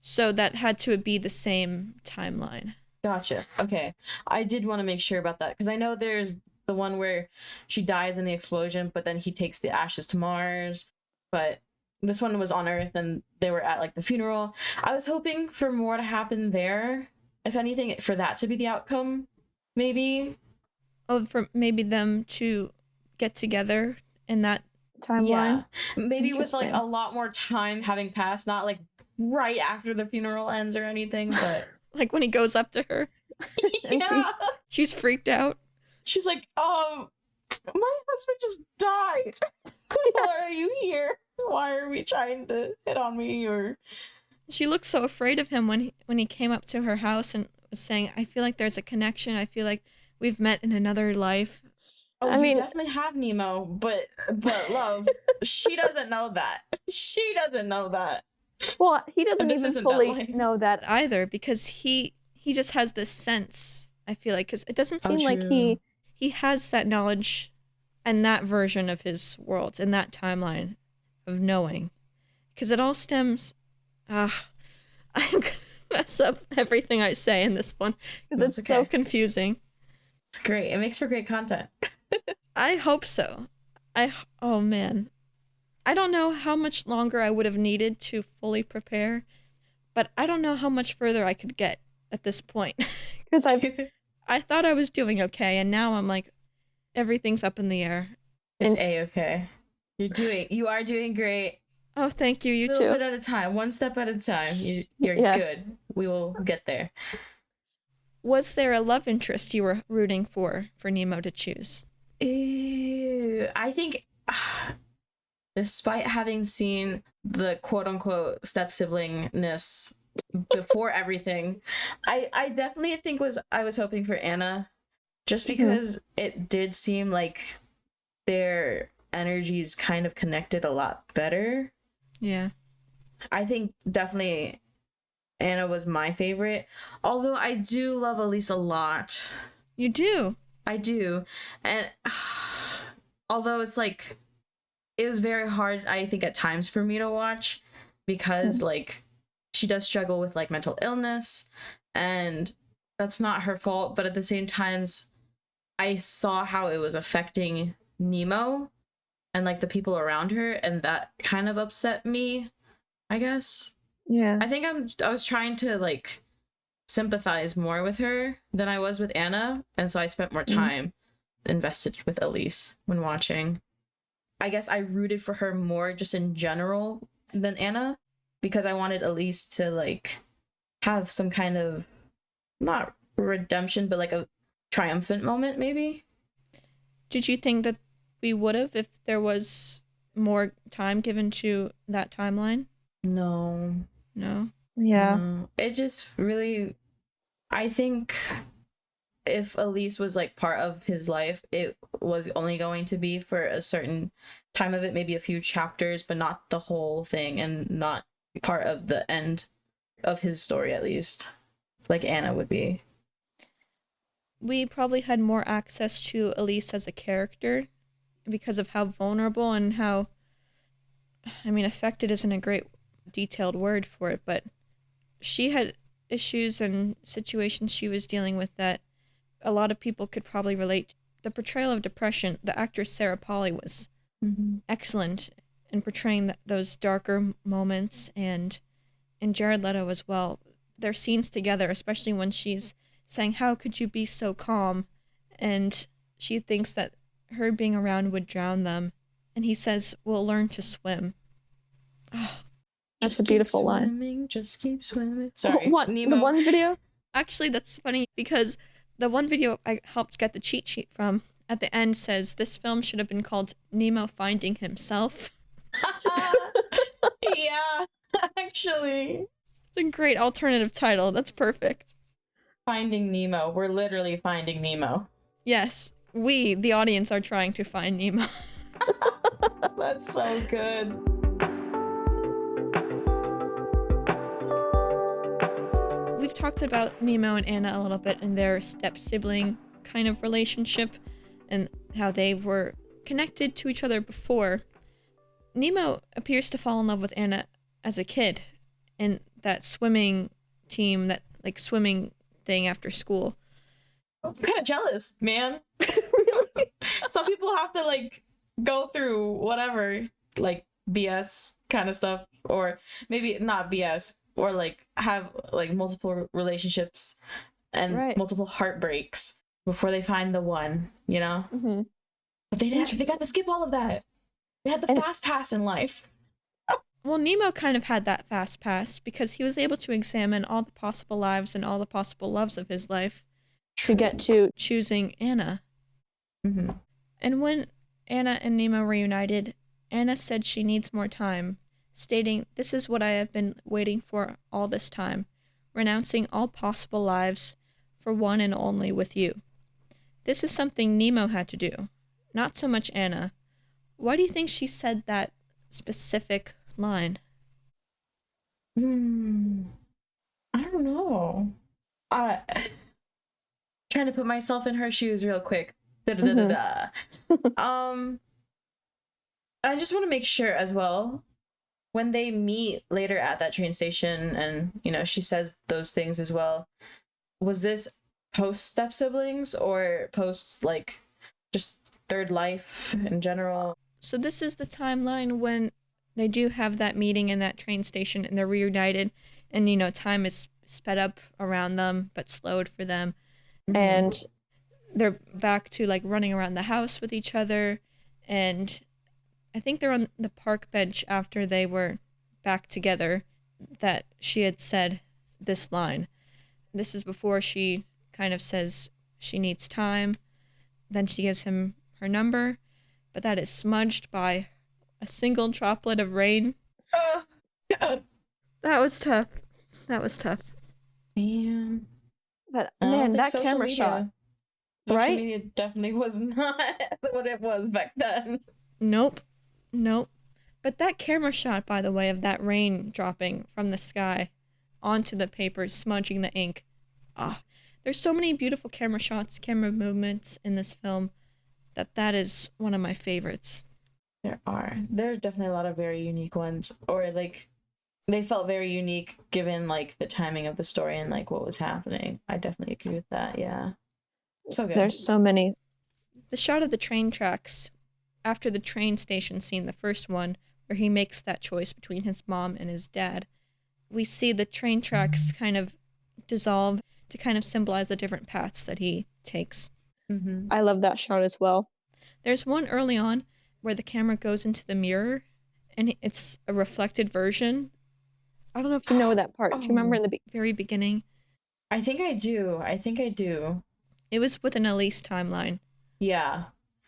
[SPEAKER 1] So that had to be the same timeline.
[SPEAKER 2] Gotcha. Okay. I did want to make sure about that, because I know there's the one where she dies in the explosion, but then he takes the ashes to Mars. But this one was on Earth and they were at like the funeral. I was hoping for more to happen there. If anything, for that to be the outcome, maybe.
[SPEAKER 1] Oh, for maybe them to get together in that
[SPEAKER 3] timeline.
[SPEAKER 2] Yeah. Maybe with like a lot more time having passed, not like right after the funeral ends or anything, but
[SPEAKER 1] like when he goes up to her and she's freaked out.
[SPEAKER 2] She's like, my husband just died. Why are you here? Why are we trying to hit on me? Or
[SPEAKER 1] she looked so afraid of him when he came up to her house and was saying, I feel like there's a connection. I feel like we've met in another life.
[SPEAKER 2] Oh, I mean, definitely have Nemo, but love, she doesn't know that. She doesn't know that.
[SPEAKER 3] Well, he doesn't even fully know that
[SPEAKER 1] either, because he just has this sense, I feel like, because it doesn't seem like he has that knowledge and that version of his world and that timeline of knowing. Because it all stems... I'm going to mess up everything I say in this one, because it's so confusing.
[SPEAKER 2] It's great. It makes for great content.
[SPEAKER 1] I hope so. Oh man. I don't know how much longer I would have needed to fully prepare, but I don't know how much further I could get at this point. Because I thought I was doing okay, and now I'm like, everything's up in the air.
[SPEAKER 2] It's A-okay. You are doing great.
[SPEAKER 1] Oh, thank you. You too.
[SPEAKER 2] A little bit at a time, one step at a time. You're good. We will get there.
[SPEAKER 1] Was there a love interest you were rooting for Nemo to choose?
[SPEAKER 2] I think, despite having seen the quote-unquote step-siblingness before everything, I definitely think I was hoping for Anna, just because it did seem like their energies kind of connected a lot better.
[SPEAKER 1] Yeah.
[SPEAKER 2] I think definitely Anna was my favorite, although I do love Elise a lot.
[SPEAKER 1] You do?
[SPEAKER 2] I do. And although it's like, it was very hard, I think, at times for me to watch, because like she does struggle with like mental illness, and that's not her fault, but at the same times I saw how it was affecting Nemo and like the people around her, and that kind of upset me, I guess.
[SPEAKER 3] Yeah.
[SPEAKER 2] I think I was trying to like sympathize more with her than I was with Anna, and so I spent more time invested with Elise when watching. I guess I rooted for her more just in general than Anna, because I wanted Elise to like have some kind of, not redemption, but like a triumphant moment, maybe.
[SPEAKER 1] Did you think that we would have if there was more time given to that timeline?
[SPEAKER 2] No.
[SPEAKER 3] Yeah.
[SPEAKER 2] No. It just really, I think if Elise was like part of his life, it was only going to be for a certain time of it, maybe a few chapters, but not the whole thing, and not part of the end of his story, at least, like Anna would be.
[SPEAKER 1] We probably had more access to Elise as a character because of how vulnerable and how, I mean, affected isn't a great detailed word for it, but she had issues and situations she was dealing with that a lot of people could probably relate. The portrayal of depression, the actress Sarah Polley was excellent in portraying those darker moments, and Jared Leto as well. Their scenes together, especially when she's saying, how could you be so calm? And she thinks that her being around would drown them. And he says, we'll learn to swim. Oh,
[SPEAKER 3] that's a beautiful line.
[SPEAKER 2] Just keep swimming. Sorry.
[SPEAKER 3] The one video?
[SPEAKER 1] Actually, that's funny because the one video I helped get the cheat sheet from at the end says this film should have been called Nemo Finding Himself.
[SPEAKER 2] Yeah, actually.
[SPEAKER 1] It's a great alternative title. That's perfect.
[SPEAKER 2] Finding Nemo. We're literally finding Nemo.
[SPEAKER 1] Yes, we, the audience, are trying to find Nemo.
[SPEAKER 2] That's so good.
[SPEAKER 1] We've talked about Nemo and Anna a little bit and their step-sibling kind of relationship and how they were connected to each other before. Nemo appears to fall in love with Anna as a kid in that swimming team, that like swimming thing after school.
[SPEAKER 2] I'm kind of jealous, man. Some people have to like go through whatever, like BS kind of stuff, or maybe not BS, or like have like multiple relationships and multiple heartbreaks before they find the one, you know?
[SPEAKER 3] Mm-hmm.
[SPEAKER 2] But they got to skip all of that. They had the fast pass in life.
[SPEAKER 1] Well, Nemo kind of had that fast pass because he was able to examine all the possible lives and all the possible loves of his life
[SPEAKER 3] to get to
[SPEAKER 1] choosing Anna.
[SPEAKER 2] Mm-hmm.
[SPEAKER 1] And when Anna and Nemo reunited, Anna said she needs more time, stating, "This is what I have been waiting for all this time, renouncing all possible lives for one and only with you." This is something Nemo had to do, not so much Anna. Why do you think she said that specific line?
[SPEAKER 2] I don't know. Trying to put myself in her shoes real quick. Mm-hmm. I just want to make sure as well, when they meet later at that train station and, you know, she says those things as well, was this post step siblings or post like just third life in general?
[SPEAKER 1] So this is the timeline when they do have that meeting in that train station and they're reunited and, you know, time is sped up around them but slowed for them.
[SPEAKER 3] And
[SPEAKER 1] they're back to like running around the house with each other, and I think they're on the park bench after they were back together that she had said this line. This is before she kind of says she needs time. Then she gives him her number, but that is smudged by a single droplet of rain.
[SPEAKER 2] Oh, God.
[SPEAKER 1] That was tough. That was tough.
[SPEAKER 2] Man.
[SPEAKER 3] But man, that camera
[SPEAKER 2] media,
[SPEAKER 3] shot.
[SPEAKER 2] Social media definitely was not what it was back then.
[SPEAKER 1] Nope. But that camera shot, by the way, of that rain dropping from the sky onto the paper, smudging the ink. There's so many beautiful camera shots, camera movements in this film that is one of my favorites.
[SPEAKER 2] There's definitely a lot of very unique ones, or like they felt very unique given like the timing of the story and like what was happening. I definitely agree with that. Yeah. So good.
[SPEAKER 3] There's so many.
[SPEAKER 1] The shot of the train tracks after the train station scene, the first one, where he makes that choice between his mom and his dad, we see the train tracks kind of dissolve to kind of symbolize the different paths that he takes.
[SPEAKER 3] Mm-hmm. I love that shot as well.
[SPEAKER 1] There's one early on where the camera goes into the mirror and it's a reflected version. I don't know if
[SPEAKER 3] you know that part. Do you remember in the
[SPEAKER 1] very beginning?
[SPEAKER 2] I think I do.
[SPEAKER 1] It was with an Elise timeline.
[SPEAKER 2] Yeah,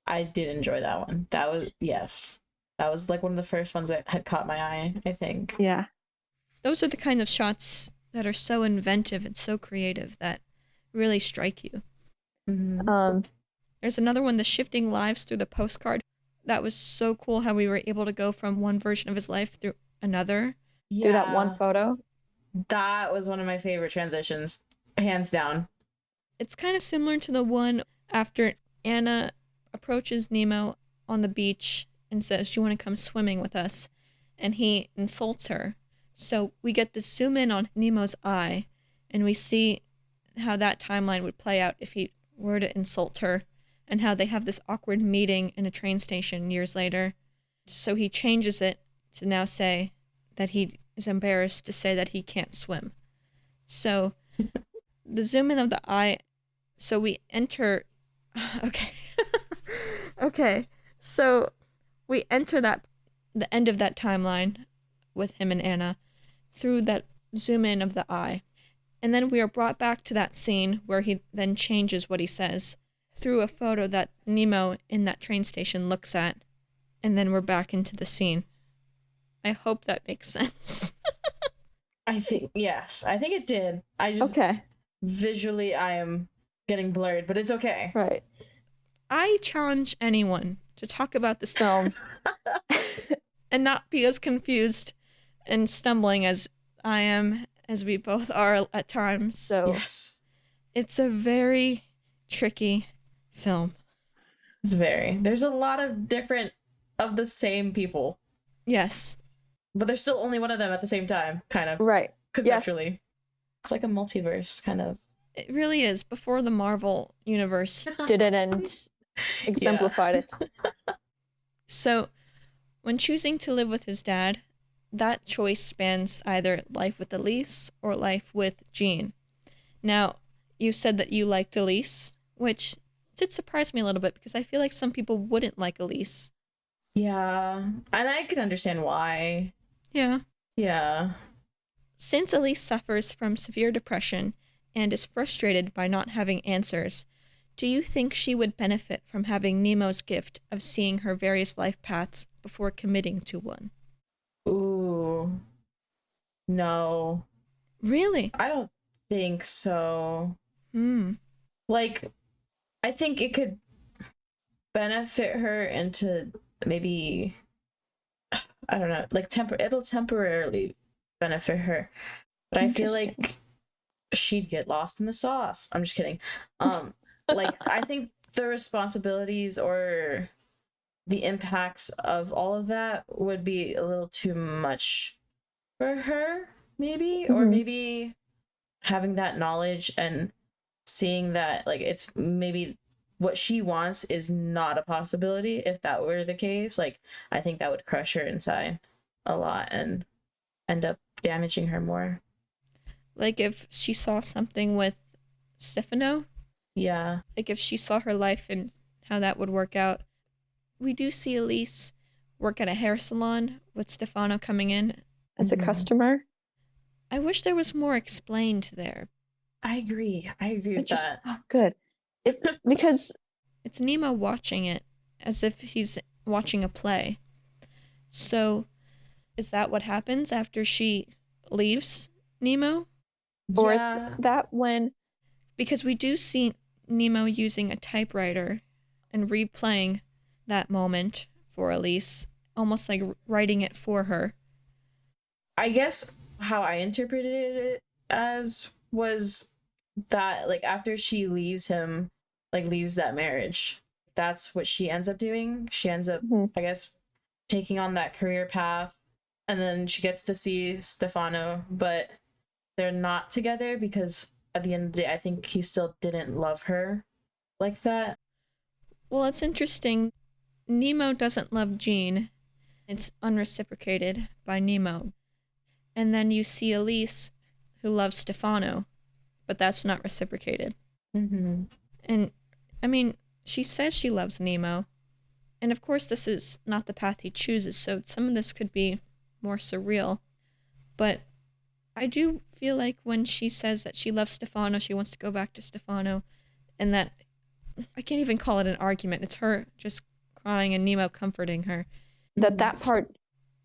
[SPEAKER 2] I did enjoy that one. That was like one of the first ones that had caught my eye, I think.
[SPEAKER 3] Yeah.
[SPEAKER 1] Those are the kind of shots that are so inventive and so creative that really strike you.
[SPEAKER 3] Mm-hmm.
[SPEAKER 1] There's another one, the shifting lives through the postcard. That was so cool how we were able to go from one version of his life through another.
[SPEAKER 3] Yeah. Through that one photo.
[SPEAKER 2] That was one of my favorite transitions, hands down.
[SPEAKER 1] It's kind of similar to the one after Anna approaches Nemo on the beach and says, "Do you want to come swimming with us?" And he insults her. So we get the zoom in on Nemo's eye, and we see how that timeline would play out if he were to insult her, and how they have this awkward meeting in a train station years later. So he changes it to now say that he is embarrassed to say that he can't swim. So the zoom in of the eye, so we enter, okay, so we enter the end of that timeline with him and Anna through that zoom in of the eye. And then we are brought back to that scene where he then changes what he says through a photo that Nemo in that train station looks at. And then we're back into the scene. I hope that makes sense.
[SPEAKER 2] I think, yes. I think it did. I just...
[SPEAKER 3] Okay.
[SPEAKER 2] Visually, I am getting blurred, but it's okay.
[SPEAKER 3] Right.
[SPEAKER 1] I challenge anyone to talk about this film and not be as confused and stumbling as I am, as we both are at times.
[SPEAKER 3] So
[SPEAKER 2] yes.
[SPEAKER 1] It's a very tricky film.
[SPEAKER 2] It's very. There's a lot of different of the same people.
[SPEAKER 1] Yes.
[SPEAKER 2] But there's still only one of them at the same time, kind of.
[SPEAKER 3] Right.
[SPEAKER 2] Conceptually.
[SPEAKER 3] Yes.
[SPEAKER 2] It's like a multiverse, kind of.
[SPEAKER 1] It really is. Before the Marvel universe
[SPEAKER 3] did it and exemplified it.
[SPEAKER 1] So, when choosing to live with his dad, that choice spans either life with Elise or life with Jean. Now, you said that you liked Elise, which did surprise me a little bit because I feel like some people wouldn't like Elise.
[SPEAKER 2] Yeah, and I can understand why.
[SPEAKER 1] Yeah.
[SPEAKER 2] Yeah.
[SPEAKER 1] Since Elise suffers from severe depression and is frustrated by not having answers, do you think she would benefit from having Nemo's gift of seeing her various life paths before committing to one?
[SPEAKER 2] Ooh. No.
[SPEAKER 1] Really?
[SPEAKER 2] I don't think so. Like, I think it could benefit her into maybe, I don't know, like it'll temporarily benefit her. But I feel like she'd get lost in the sauce. I'm just kidding. Like, I think the responsibilities or the impacts of all of that would be a little too much for her, maybe. Or maybe having that knowledge and seeing that, like, it's maybe what she wants is not a possibility. If that were the case, like, I think that would crush her inside a lot and end up damaging her more.
[SPEAKER 1] Like if she saw something with Stefano?
[SPEAKER 2] Yeah.
[SPEAKER 1] Like if she saw her life and how that would work out. We do see Elise work at a hair salon with Stefano coming in.
[SPEAKER 3] As a customer?
[SPEAKER 1] I wish there was more explained there.
[SPEAKER 2] I agree with that.
[SPEAKER 3] Oh, good. Because
[SPEAKER 1] it's Nemo watching it as if he's watching a play. So, is that what happens after she leaves Nemo?
[SPEAKER 3] Or is that when...
[SPEAKER 1] Because we do see Nemo using a typewriter and replaying that moment for Elise, almost like writing it for her.
[SPEAKER 2] I guess how I interpreted it as was that, like, after she leaves him, like, leaves that marriage, that's what she ends up doing. She ends up, I guess, taking on that career path, and then she gets to see Stefano, but they're not together because at the end of the day, I think he still didn't love her like that.
[SPEAKER 1] Well, it's interesting. Nemo doesn't love Jean. It's unreciprocated by Nemo. And then you see Elise, who loves Stefano, but that's not reciprocated. And, I mean, she says she loves Nemo. And of course, this is not the path he chooses, so some of this could be more surreal. But I do feel like when she says that she loves Stefano, she wants to go back to Stefano, and that, I can't even call it an argument. It's her just crying and Nemo comforting her.
[SPEAKER 3] That part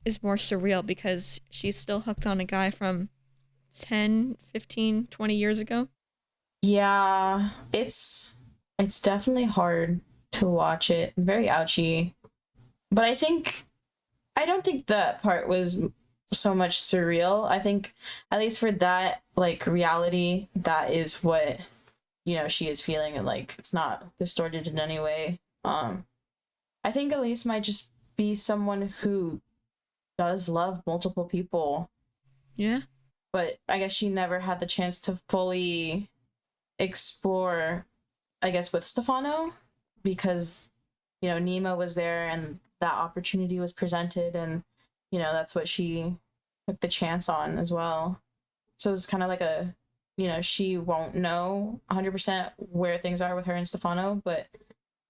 [SPEAKER 1] is more surreal because she's still hooked on a guy from 10, 15, 20 years ago.
[SPEAKER 2] Yeah, it's definitely hard to watch it. Very ouchy. But I don't think that part was so much surreal. I think, at least for that, like, reality, that is what, you know, she is feeling, and, like, it's not distorted in any way. I think Elise might just be someone who does love multiple people.
[SPEAKER 1] Yeah.
[SPEAKER 2] But I guess she never had the chance to fully explore, I guess, with Stefano, because, you know, Nemo was there and that opportunity was presented, and, you know, that's what she took the chance on as well. So it's kind of like a, you know, she won't know 100% where things are with her and Stefano, but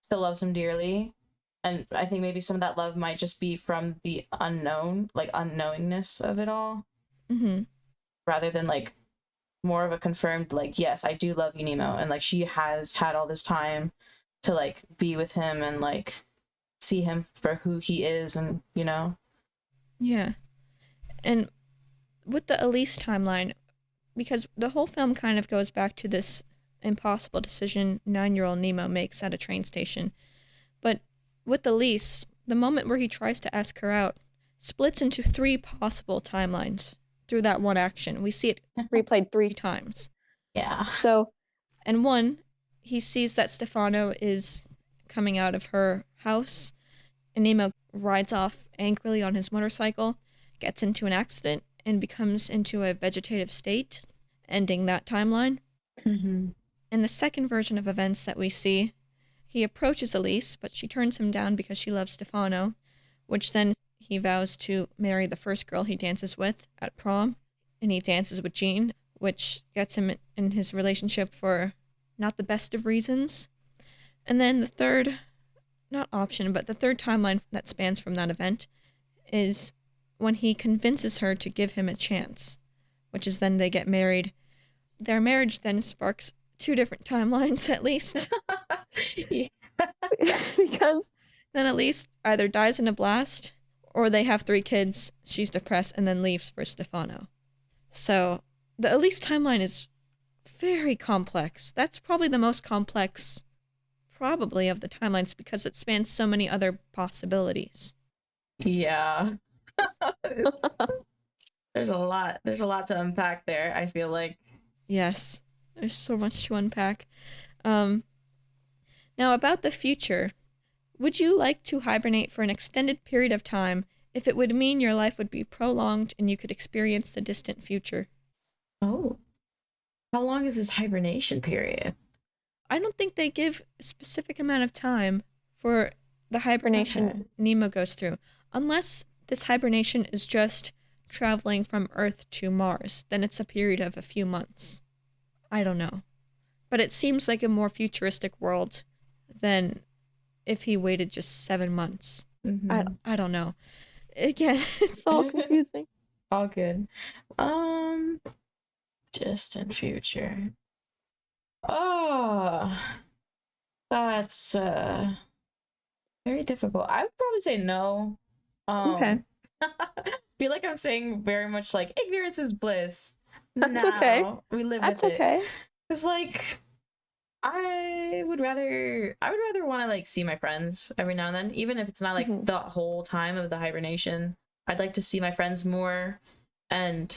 [SPEAKER 2] still loves him dearly. And I think maybe some of that love might just be from the unknown, like, unknowingness of it all, rather than, like, more of a confirmed, like, yes, I do love you, Nemo. And like, she has had all this time to like be with him and like see him for who he is, and you know.
[SPEAKER 1] Yeah. And with the Elise timeline, because the whole film kind of goes back to this impossible decision 9-year-old Nemo makes at a train station. But with Elise, the moment where he tries to ask her out splits into 3 possible timelines through that one action. We see it replayed 3 times.
[SPEAKER 2] Yeah.
[SPEAKER 1] So, and one, he sees that Stefano is coming out of her house, and Nemo rides off angrily on his motorcycle, gets into an accident, and becomes into a vegetative state, ending that timeline.
[SPEAKER 2] Mm-hmm.
[SPEAKER 1] In the second version of events that we see, he approaches Elise, but she turns him down because she loves Stefano, which then he vows to marry the first girl he dances with at prom, and he dances with Jean, which gets him in his relationship for not the best of reasons. And then the third, not option, but the third timeline that spans from that event is when he convinces her to give him a chance, which is then they get married. Their marriage then sparks 2 different timelines, at least.
[SPEAKER 2] Yeah.
[SPEAKER 1] Because then Elise either dies in a blast, or they have 3 kids, she's depressed, and then leaves for Stefano. So the Elise timeline is very complex. That's probably the most complex, probably, of the timelines, because it spans so many other possibilities.
[SPEAKER 2] Yeah. There's a lot to unpack there, I feel like.
[SPEAKER 1] Yes, there's so much to unpack. Now, about the future, would you like to hibernate for an extended period of time if it would mean your life would be prolonged and you could experience the distant future?
[SPEAKER 2] Oh. How long is this hibernation period?
[SPEAKER 1] I don't think they give a specific amount of time for the hibernation Nemo goes through. Unless this hibernation is just traveling from Earth to Mars, then it's a period of a few months. I don't know. But it seems like a more futuristic world than if he waited just 7 months.
[SPEAKER 2] Mm-hmm.
[SPEAKER 1] I don't know. Again, it's all confusing.
[SPEAKER 2] All good. Distant future. Oh, that's very difficult. I would probably say no.
[SPEAKER 3] Okay.
[SPEAKER 2] Feel like I'm saying very much like ignorance is bliss.
[SPEAKER 3] That's okay.
[SPEAKER 2] We live
[SPEAKER 3] That's
[SPEAKER 2] with
[SPEAKER 3] okay.
[SPEAKER 2] it. It's like I would rather want to like see my friends every now and then, even if it's not like the whole time of the hibernation. I'd like to see my friends more, and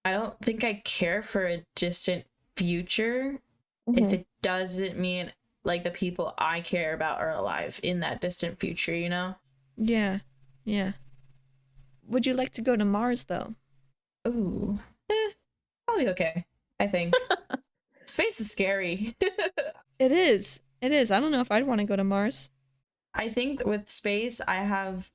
[SPEAKER 2] I don't think I care for a distant future if it doesn't mean like the people I care about are alive in that distant future, you know?
[SPEAKER 1] Yeah. Yeah. Would you like to go to Mars, though?
[SPEAKER 2] Ooh. Probably okay, I think. Space is scary.
[SPEAKER 1] It is. It is. I don't know if I'd want to go to Mars.
[SPEAKER 2] I think with space, I have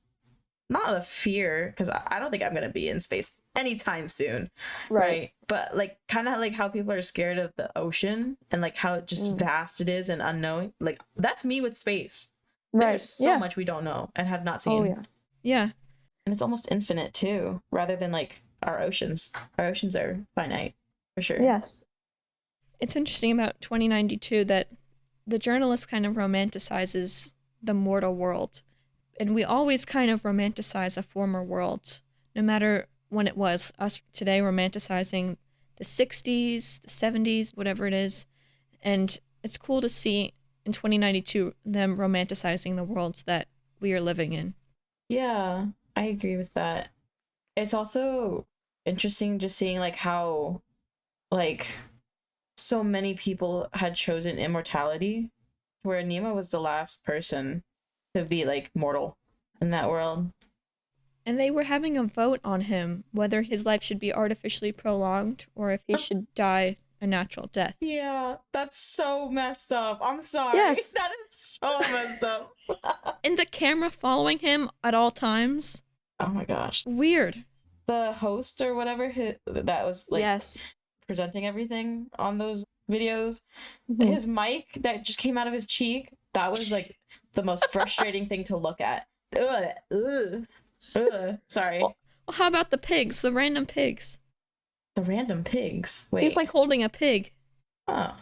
[SPEAKER 2] not a fear, because I don't think I'm going to be in space anytime soon. Right. But like kind of like how people are scared of the ocean and like how just vast it is and unknown. Like that's me with space.
[SPEAKER 3] Right.
[SPEAKER 2] There's so much we don't know and have not seen.
[SPEAKER 3] Oh, yeah.
[SPEAKER 1] Yeah.
[SPEAKER 2] And it's almost infinite too, rather than like our oceans. Our oceans are finite, for sure.
[SPEAKER 3] Yes.
[SPEAKER 1] It's interesting about 2092 that the journalist kind of romanticizes the mortal world. And we always kind of romanticize a former world, no matter when it was. Us today romanticizing the 60s, the 70s, whatever it is. And it's cool to see in 2092 them romanticizing the worlds that we are living in.
[SPEAKER 2] Yeah, I agree with that. It's also interesting just seeing like how like so many people had chosen immortality, where Nemo was the last person to be like mortal in that world.
[SPEAKER 1] And they were having a vote on him whether his life should be artificially prolonged or if he should die a natural death.
[SPEAKER 2] Yeah, that's so messed up. I'm sorry.
[SPEAKER 3] Yes.
[SPEAKER 2] That is so messed up.
[SPEAKER 1] And the camera following him at all times.
[SPEAKER 2] Oh my gosh.
[SPEAKER 1] Weird.
[SPEAKER 2] The host or whatever that was like
[SPEAKER 3] Yes.
[SPEAKER 2] presenting everything on those videos, his mic that just came out of his cheek, that was like the most frustrating thing to look at. Ugh. Sorry.
[SPEAKER 1] Well, how about the pigs, the random pigs?
[SPEAKER 2] The random pigs. Wait.
[SPEAKER 1] He's like holding a pig.
[SPEAKER 2] Oh.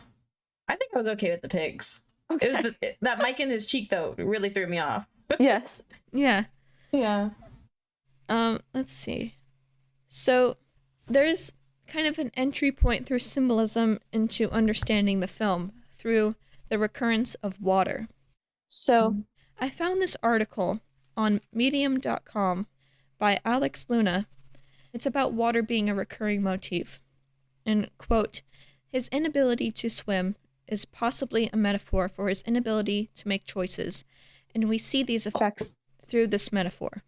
[SPEAKER 2] I think I was okay with the pigs.
[SPEAKER 3] Okay.
[SPEAKER 2] It was that mic in his cheek though really threw me off.
[SPEAKER 3] Yes.
[SPEAKER 1] Yeah.
[SPEAKER 2] Yeah.
[SPEAKER 1] Let's see. So there's kind of an entry point through symbolism into understanding the film through the recurrence of water. So I found this article on medium.com by Alex Luna. It's about water being a recurring motif. And, quote, his inability to swim is possibly a metaphor for his inability to make choices, and we see these effects through this metaphor.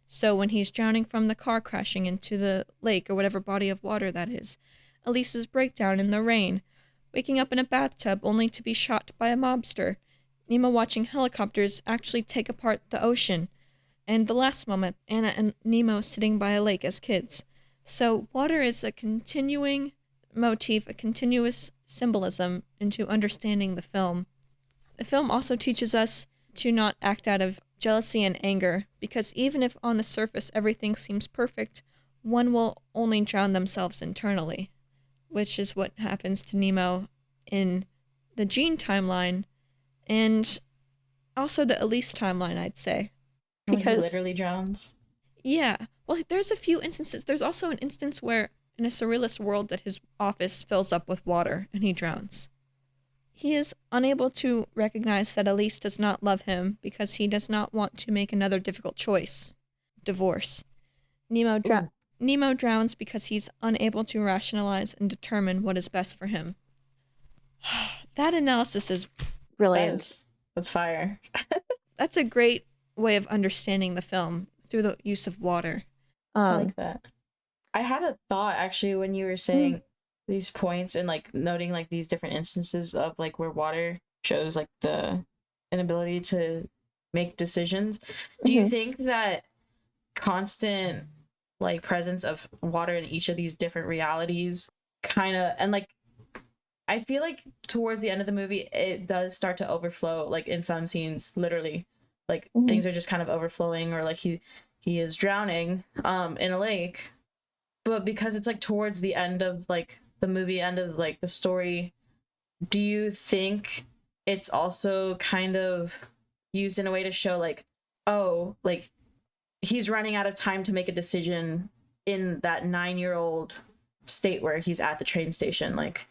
[SPEAKER 1] So when he's drowning from the car crashing into the lake or whatever body of water that is, Elise's breakdown in the rain, waking up in a bathtub only to be shot by a mobster, Nemo watching helicopters actually take apart the ocean, and the last moment, Anna and Nemo sitting by a lake as kids. So water is a continuing motif, a continuous symbolism into understanding the film. The film also teaches us to not act out of jealousy and anger, because even if on the surface everything seems perfect, one will only drown themselves internally, which is what happens to Nemo in the Gene timeline, and also the Elise timeline, I'd say.
[SPEAKER 2] When
[SPEAKER 1] Because
[SPEAKER 2] he literally drowns.
[SPEAKER 1] Yeah. Well, there's a few instances. There's also an instance where in a surrealist world that his office fills up with water and he drowns. He is unable to recognize that Elise does not love him because he does not want to make another difficult choice. Divorce. Nemo drowns because he's unable to rationalize and determine what is best for him. That analysis is
[SPEAKER 3] Brilliant.
[SPEAKER 2] That's fire.
[SPEAKER 1] That's a great way of understanding the film through the use of water.
[SPEAKER 2] I like that. I had a thought actually when you were saying these points and like noting like these different instances of like where water shows like the inability to make decisions. Do you think that constant like presence of water in each of these different realities kind of, and like I feel like towards the end of the movie it does start to overflow, like in some scenes literally like things are just kind of overflowing, or like he is drowning in a lake, but because it's like towards the end of like the movie, end of like the story, do you think it's also kind of used in a way to show like, oh, like he's running out of time to make a decision in that 9-year-old state where he's at the train station, like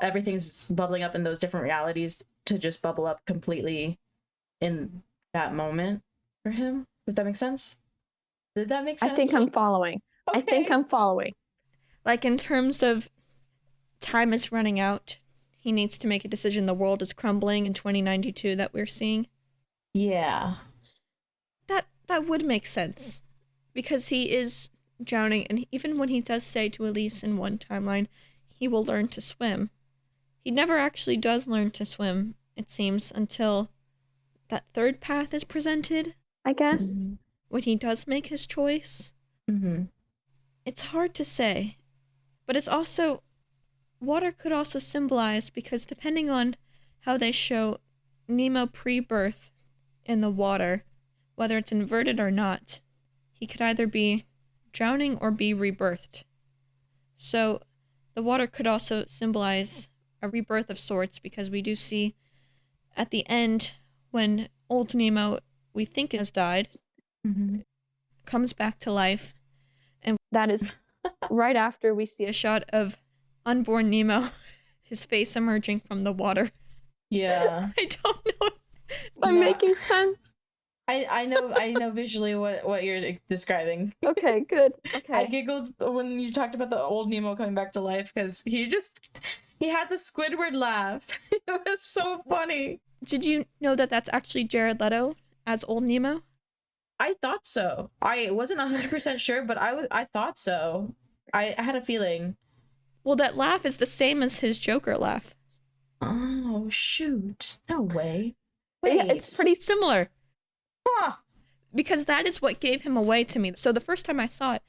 [SPEAKER 2] everything's bubbling up in those different realities to just bubble up completely in that moment for him, if that makes sense? Did that make sense?
[SPEAKER 3] I think I'm following.
[SPEAKER 2] Okay.
[SPEAKER 3] I think I'm following.
[SPEAKER 1] Like in terms of time is running out, he needs to make a decision. The world is crumbling in 2092 that we're seeing.
[SPEAKER 2] Yeah.
[SPEAKER 1] That would make sense, because he is drowning, and even when he does say to Elise in one timeline, he will learn to swim, he never actually does learn to swim, it seems, until that third path is presented,
[SPEAKER 3] I guess.
[SPEAKER 1] when he does make his choice. It's hard to say, but it's also, water could also symbolize, because depending on how they show Nemo pre-birth in the water, whether it's inverted or not, he could either be drowning or be rebirthed. So the water could also symbolize a rebirth of sorts, because we do see at the end when old Nemo, we think has died, comes back to life, and
[SPEAKER 3] That is right after we see
[SPEAKER 1] a shot of unborn Nemo, his face emerging from the water.
[SPEAKER 2] Yeah.
[SPEAKER 1] I don't know.
[SPEAKER 3] I'm making sense.
[SPEAKER 2] I know visually what you're describing.
[SPEAKER 3] Okay, good. Okay.
[SPEAKER 2] I giggled when you talked about the old Nemo coming back to life, because he had the Squidward laugh. It was so funny.
[SPEAKER 1] Did you know that that's actually Jared Leto as old Nemo?
[SPEAKER 2] I thought so. I wasn't 100% sure, but I thought so. I had a feeling.
[SPEAKER 1] Well, that laugh is the same as his Joker laugh.
[SPEAKER 2] Oh, shoot. No way.
[SPEAKER 1] Yeah, it's pretty similar.
[SPEAKER 2] Huh.
[SPEAKER 1] Because that is what gave him away to me. So the first time I saw it,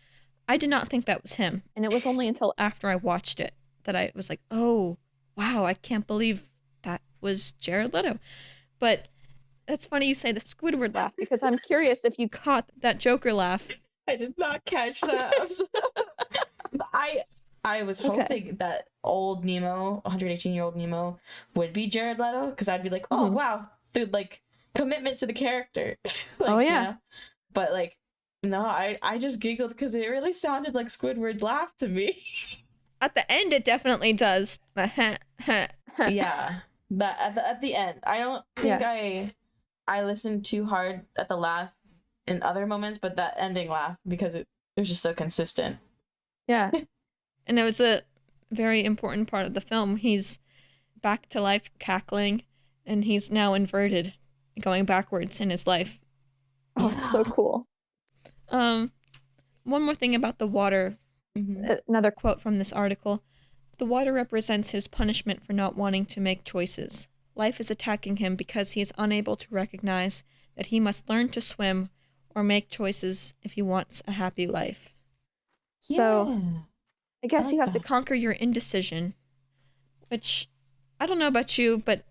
[SPEAKER 1] I did not think that was him. And it was only until after I watched it that I was like, oh, wow, I can't believe that was Jared Leto. But that's funny you say the Squidward laugh, because I'm curious if you caught that Joker laugh.
[SPEAKER 2] I did not catch that. I I was hoping that old Nemo, 118-year-old Nemo, would be Jared Leto, because I'd be like, oh wow, the like commitment to the character. Like,
[SPEAKER 3] oh yeah.
[SPEAKER 2] You know? But like, no, I just giggled because it really sounded like Squidward's laugh to me.
[SPEAKER 1] At the end, it definitely does.
[SPEAKER 2] Yeah, but at the end, I don't think I listened too hard at the laugh in other moments, but that ending laugh, because it was just so consistent.
[SPEAKER 3] Yeah.
[SPEAKER 1] And it was a very important part of the film. He's back to life cackling, and he's now inverted, going backwards in his life.
[SPEAKER 3] Oh, it's so cool.
[SPEAKER 1] One more thing about the water.
[SPEAKER 3] Another
[SPEAKER 1] quote from this article. The water represents his punishment for not wanting to make choices. Life is attacking him because he is unable to recognize that he must learn to swim or make choices if he wants a happy life.
[SPEAKER 3] So, I guess you have
[SPEAKER 1] to conquer your indecision, which, I don't know about you, but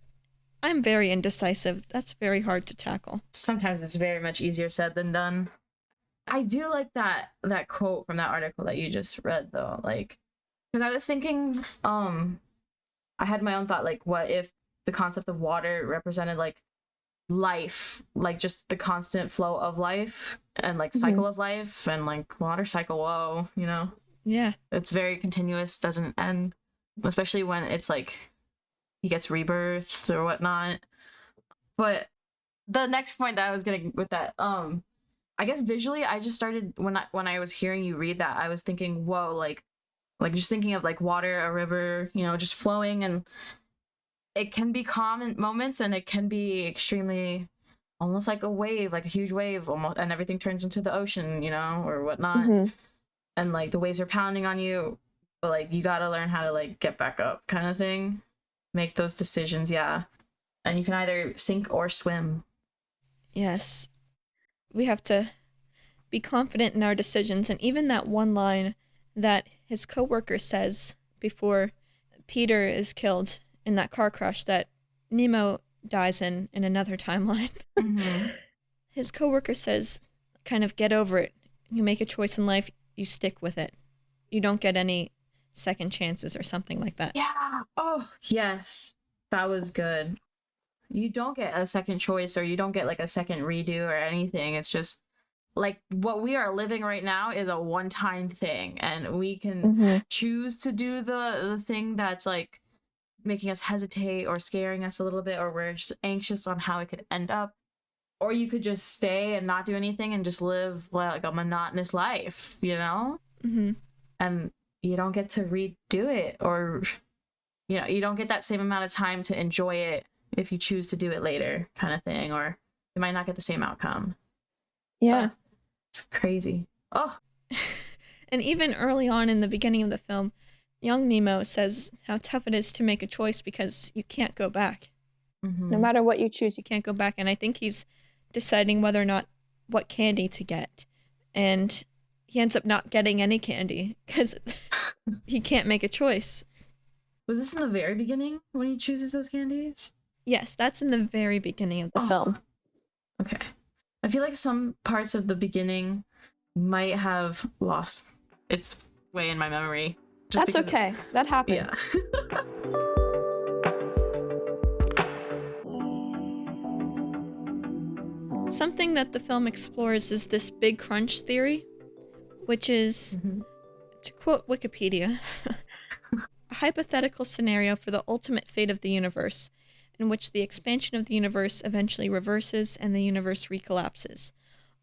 [SPEAKER 1] I'm very indecisive. That's very hard to tackle.
[SPEAKER 2] Sometimes it's very much easier said than done. I do like that quote from that article that you just read, though. Like, because I was thinking, I had my own thought, like, what if the concept of water represented, like, life, like, just the constant flow of life and, like, cycle of life, and, like, water cycle, whoa, you know?
[SPEAKER 1] Yeah.
[SPEAKER 2] It's very continuous, doesn't end, especially when it's, like, he gets rebirths or whatnot. But the next point that I was getting with that, I guess visually, I just started when I was hearing you read that, I was thinking, whoa, like just thinking of like water, a river, you know, just flowing, and it can be calm in moments, and it can be extremely, almost like a wave, like a huge wave, almost, and everything turns into the ocean, you know, or whatnot, and like the waves are pounding on you, but like you gotta learn how to like get back up, kind of thing, make those decisions, yeah, and you can either sink or swim.
[SPEAKER 1] Yes. We have to be confident in our decisions. And even that one line that his coworker says before Peter is killed in that car crash that Nemo dies in another timeline. His coworker says, kind of, get over it. You make a choice in life, you stick with it. You don't get any second chances or something like that.
[SPEAKER 2] Yeah. Oh, yes. That was good. You don't get a second choice, or you don't get like a second redo or anything. It's just like what we are living right now is a one-time thing, and we can choose to do the thing that's like making us hesitate or scaring us a little bit, or we're just anxious on how it could end up, or you could just stay and not do anything and just live like a monotonous life, you know? And you don't get to redo it, or you know, you don't get that same amount of time to enjoy it if you choose to do it later, kind of thing, or you might not get the same outcome.
[SPEAKER 3] Yeah.
[SPEAKER 2] It's crazy. Oh.
[SPEAKER 1] And even early on in the beginning of the film, young Nemo says how tough it is to make a choice because you can't go back.
[SPEAKER 3] No matter what you choose,
[SPEAKER 1] you can't go back. And I think he's deciding whether or not what candy to get. And he ends up not getting any candy because he can't make a choice.
[SPEAKER 2] Was this in the very beginning when he chooses those candies?
[SPEAKER 1] Yes, that's in the very beginning of the film.
[SPEAKER 2] Okay. I feel like some parts of the beginning might have lost its way in my memory.
[SPEAKER 3] That's okay. That happens.
[SPEAKER 2] Yeah.
[SPEAKER 1] Something that the film explores is this big crunch theory, which is, to quote Wikipedia, a hypothetical scenario for the ultimate fate of the universe, in which the expansion of the universe eventually reverses and the universe recollapses,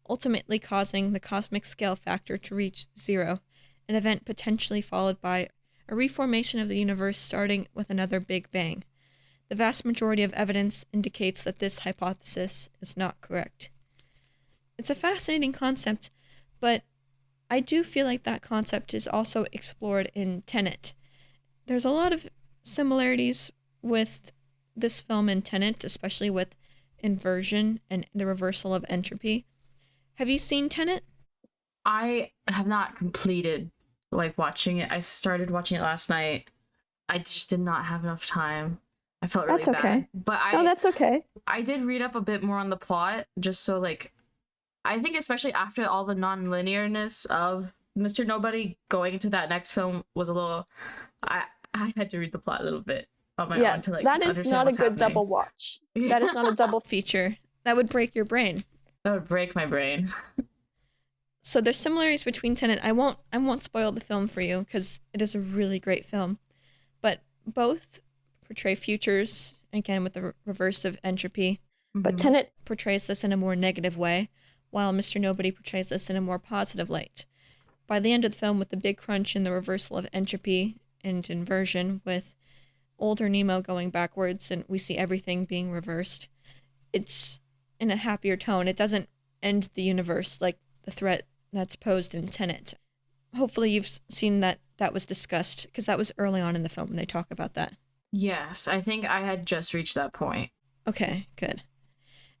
[SPEAKER 1] ultimately causing the cosmic scale factor to reach zero, an event potentially followed by a reformation of the universe starting with another Big Bang. The vast majority of evidence indicates that this hypothesis is not correct. It's a fascinating concept, but I do feel like that concept is also explored in Tenet. There's a lot of similarities with this film and Tenet, especially with inversion and the reversal of entropy. Have you seen Tenet?
[SPEAKER 2] I have not completed watching it. I started watching it last night. I just did not have enough time. I felt really bad.
[SPEAKER 3] Okay.
[SPEAKER 2] But
[SPEAKER 3] that's okay.
[SPEAKER 2] I did read up a bit more on the plot, just so I think especially after all the non-linearness of Mr. Nobody going into that next film was a little. I had to read the plot a little bit on my own to like
[SPEAKER 3] that is
[SPEAKER 2] understand
[SPEAKER 3] not a
[SPEAKER 2] what's
[SPEAKER 3] good
[SPEAKER 2] happening.
[SPEAKER 3] double watch. That is not a double
[SPEAKER 1] feature. That would break your brain.
[SPEAKER 2] That would break my brain.
[SPEAKER 1] So there's similarities between Tenet. I won't spoil the film for you because it is a really great film, but both portray futures again with the reverse of entropy.
[SPEAKER 3] But Tenet
[SPEAKER 1] portrays this in a more negative way, while Mr. Nobody portrays this in a more positive light. By the end of the film, with the big crunch and the reversal of entropy and inversion, with older Nemo going backwards and we see everything being reversed, it's in a happier tone. It doesn't end the universe like the threat that's posed in Tenet. Hopefully you've seen that was discussed, because that was early on in the film when they talk about that.
[SPEAKER 2] Yes, I think I had just reached that point.
[SPEAKER 1] Okay, good.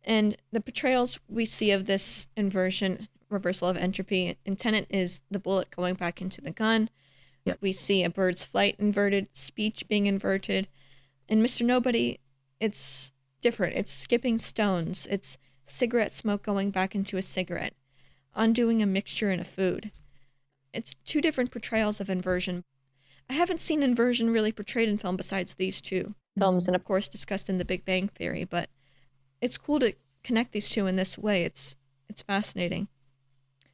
[SPEAKER 1] And the portrayals we see of this inversion, reversal of entropy in Tenet is the bullet going back into the gun.
[SPEAKER 2] Yep.
[SPEAKER 1] We see a bird's flight inverted, speech being inverted. In Mr. Nobody, it's different. It's skipping stones. It's cigarette smoke going back into a cigarette, undoing a mixture in a food. It's two different portrayals of inversion. I haven't seen inversion really portrayed in film besides these two films, and of course discussed in The Big Bang Theory, but it's cool to connect these two in this way. It's fascinating.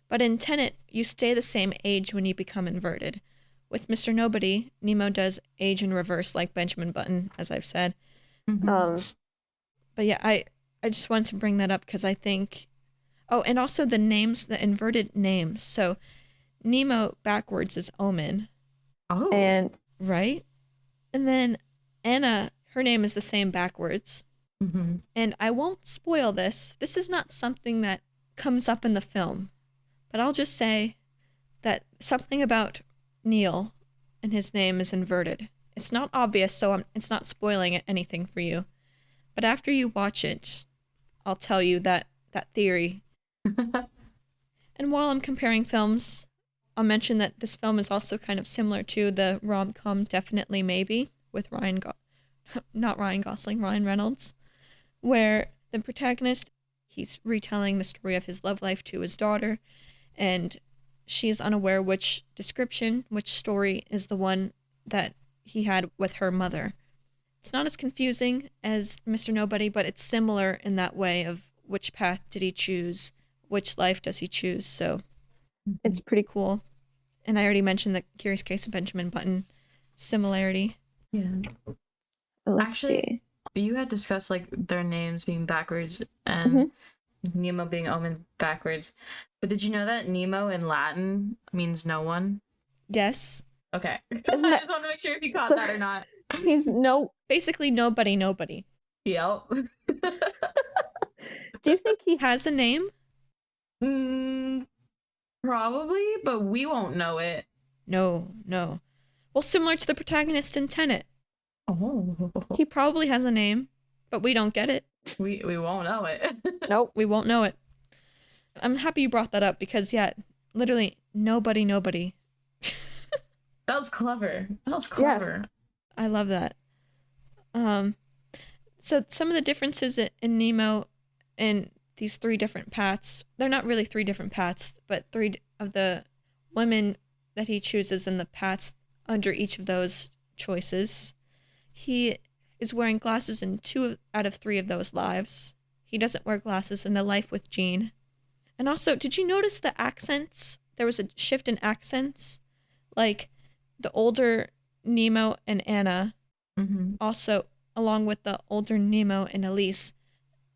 [SPEAKER 1] But in Tenet, you stay the same age when you become inverted. With Mr. Nobody, Nemo does age in reverse, like Benjamin Button, as I've said. But yeah, I just wanted to bring that up because I think... Oh, and also the names, the inverted names. So Nemo backwards is Omen.
[SPEAKER 2] Oh.
[SPEAKER 3] And...
[SPEAKER 1] Right? And then Anna, her name is the same backwards. And I won't spoil this. This is not something that comes up in the film. But I'll just say that something about Neil and his name is inverted. It's not obvious, so it's not spoiling anything for you. But after you watch it, I'll tell you that theory. And while I'm comparing films, I'll mention that this film is also kind of similar to the rom-com Definitely Maybe with Ryan Reynolds, where the protagonist, he's retelling the story of his love life to his daughter, and she is unaware which story is the one that he had with her mother. It's not as confusing as Mr. Nobody, but it's similar in that way of which path did he choose, which life does he choose, so it's pretty cool. And I already mentioned the Curious Case of Benjamin Button similarity.
[SPEAKER 2] Yeah.
[SPEAKER 3] Let's see.
[SPEAKER 2] You had discussed like their names being backwards and Nemo being Omen backwards. But did you know that Nemo in Latin means no one?
[SPEAKER 1] Yes.
[SPEAKER 2] Okay. I just want to make sure if you caught that or not.
[SPEAKER 3] He's
[SPEAKER 1] basically nobody.
[SPEAKER 2] Yep.
[SPEAKER 1] Do you think he has a name?
[SPEAKER 2] Probably, but we won't know it.
[SPEAKER 1] No. Well, similar to the protagonist in Tenet.
[SPEAKER 2] Oh.
[SPEAKER 1] He probably has a name, but we don't get it.
[SPEAKER 2] We won't know it.
[SPEAKER 1] Nope, we won't know it. I'm happy you brought that up because, yeah, literally nobody.
[SPEAKER 2] That was clever.
[SPEAKER 3] Yes.
[SPEAKER 1] I love that. So some of the differences in Nemo and these three different paths, they're not really three different paths, but three of the women that he chooses and the paths under each of those choices. He is wearing glasses in 2 out of 3 of those lives. He doesn't wear glasses in the life with Jean. And also, did you notice the accents? There was a shift in accents. Like, the older Nemo and Anna, also, along with the older Nemo and Elise,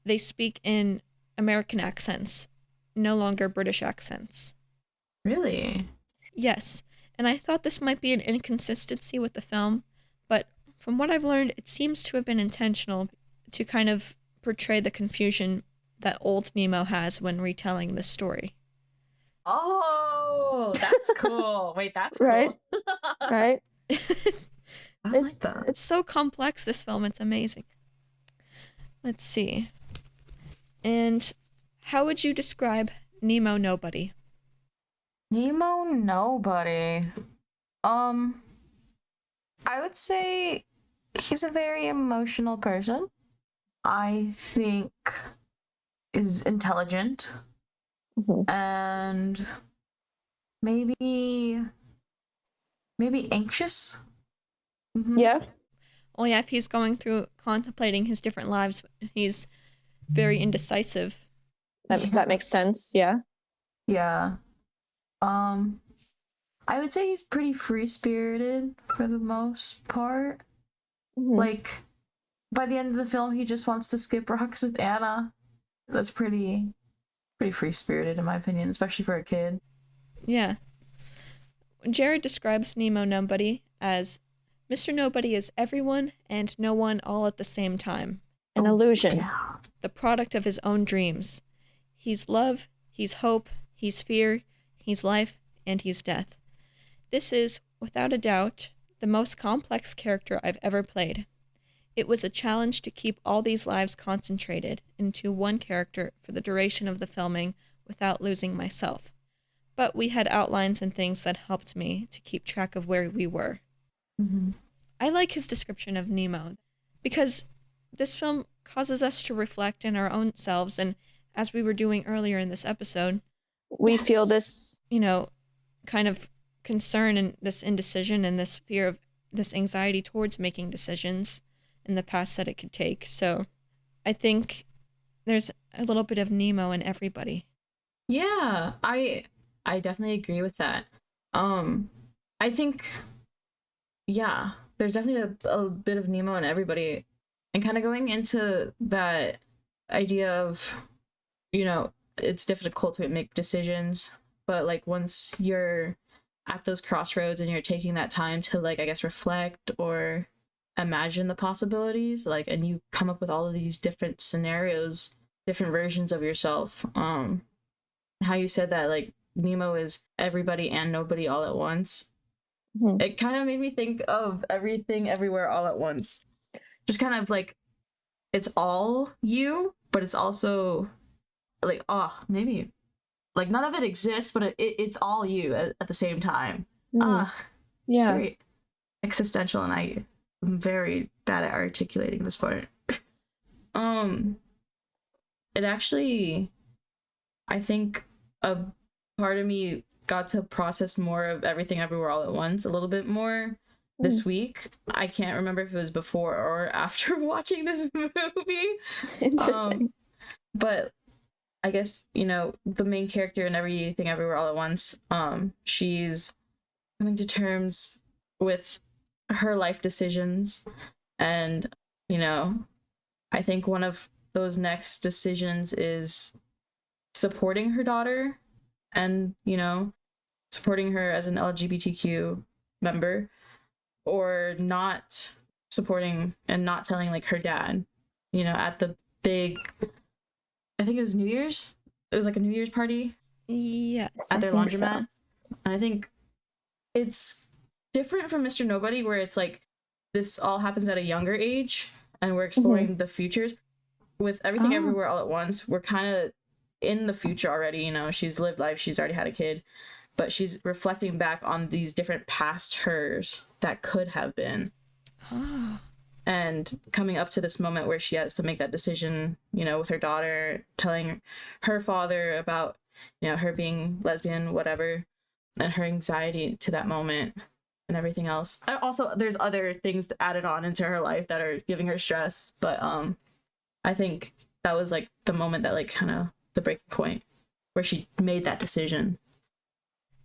[SPEAKER 1] they speak in American accents, no longer British accents.
[SPEAKER 2] Really?
[SPEAKER 1] Yes. And I thought this might be an inconsistency with the film, but from what I've learned, it seems to have been intentional to kind of portray the confusion that old Nemo has when retelling this story.
[SPEAKER 2] Oh, that's cool. Wait, that's cool.
[SPEAKER 3] Right. Right.
[SPEAKER 2] I like that.
[SPEAKER 1] It's so complex, this film. It's amazing. Let's see. And how would you describe Nemo Nobody?
[SPEAKER 2] Nemo Nobody. I would say he's a very emotional person. I think is intelligent and maybe anxious. Mm-hmm.
[SPEAKER 3] Yeah.
[SPEAKER 1] Oh yeah, if he's going through contemplating his different lives, he's very indecisive.
[SPEAKER 3] That makes sense. Yeah.
[SPEAKER 2] Yeah. I would say he's pretty free-spirited for the most part.
[SPEAKER 3] Mm-hmm.
[SPEAKER 2] Like, by the end of the film, he just wants to skip rocks with Anna. That's pretty free-spirited in my opinion, especially for a kid.
[SPEAKER 1] Yeah. Jared describes Nemo Nobody as Mr. Nobody is everyone and no one all at the same time.
[SPEAKER 3] An illusion.
[SPEAKER 2] Yeah.
[SPEAKER 1] The product of his own dreams. He's love, he's hope, he's fear, he's life, and he's death. This is, without a doubt, the most complex character I've ever played. It was a challenge to keep all these lives concentrated into one character for the duration of the filming without losing myself. But we had outlines and things that helped me to keep track of where we were.
[SPEAKER 3] Mm-hmm.
[SPEAKER 1] I like his description of Nemo because this film causes us to reflect in our own selves, and as we were doing earlier in this episode,
[SPEAKER 3] we feel this,
[SPEAKER 1] kind of concern and this indecision and this fear of this anxiety towards making decisions in the past that it could take. So I think there's a little bit of Nemo in everybody.
[SPEAKER 2] Yeah, I definitely agree with that. I think, yeah, there's definitely a bit of Nemo in everybody. And kind of going into that idea of, it's difficult to make decisions, but like once you're at those crossroads and you're taking that time to like, I guess, reflect or imagine the possibilities, like, and you come up with all of these different scenarios, different versions of yourself. How you said that like Nemo is everybody and nobody all at once. Mm-hmm. It kind of made me think of Everything Everywhere All at Once. Just kind of like, it's all you, but it's also like, maybe like none of it exists, but it's all you at the same time.
[SPEAKER 3] Yeah,
[SPEAKER 2] very existential, and I'm very bad at articulating this part. It actually, I think a part of me got to process more of Everything Everywhere All at Once a little bit more this week. I can't remember if it was before or after watching this movie.
[SPEAKER 3] Interesting.
[SPEAKER 2] But I guess, the main character in Everything Everywhere All at Once, she's coming to terms with her life decisions. And, I think one of those next decisions is supporting her daughter and, supporting her as an LGBTQ member, or not supporting and not telling like her dad, at the big, I think it was New Year's. It was like a New Year's party.
[SPEAKER 1] Yes.
[SPEAKER 2] At their laundromat. So. And I think it's different from Mr. Nobody, where it's like this all happens at a younger age and we're exploring the futures. With Everything Everywhere All at Once, we're kind of in the future already. She's lived life, she's already had a kid, but she's reflecting back on these different past hers that could have been. And coming up to this moment where she has to make that decision, with her daughter, telling her father about, her being lesbian, whatever, and her anxiety to that moment and everything else. Also, there's other things added on into her life that are giving her stress, but I think that was like the moment that like kind of the breaking point where she made that decision.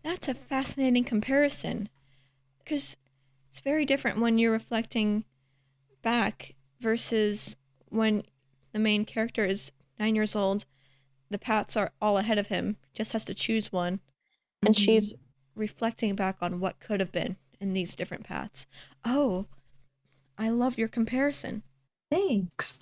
[SPEAKER 1] That's a fascinating comparison, because it's very different when you're reflecting back versus when the main character is 9 years old. The paths are all ahead of him, just has to choose one.
[SPEAKER 3] And she's
[SPEAKER 1] reflecting back on what could have been in these different paths. Oh, I love your comparison.
[SPEAKER 2] Thanks.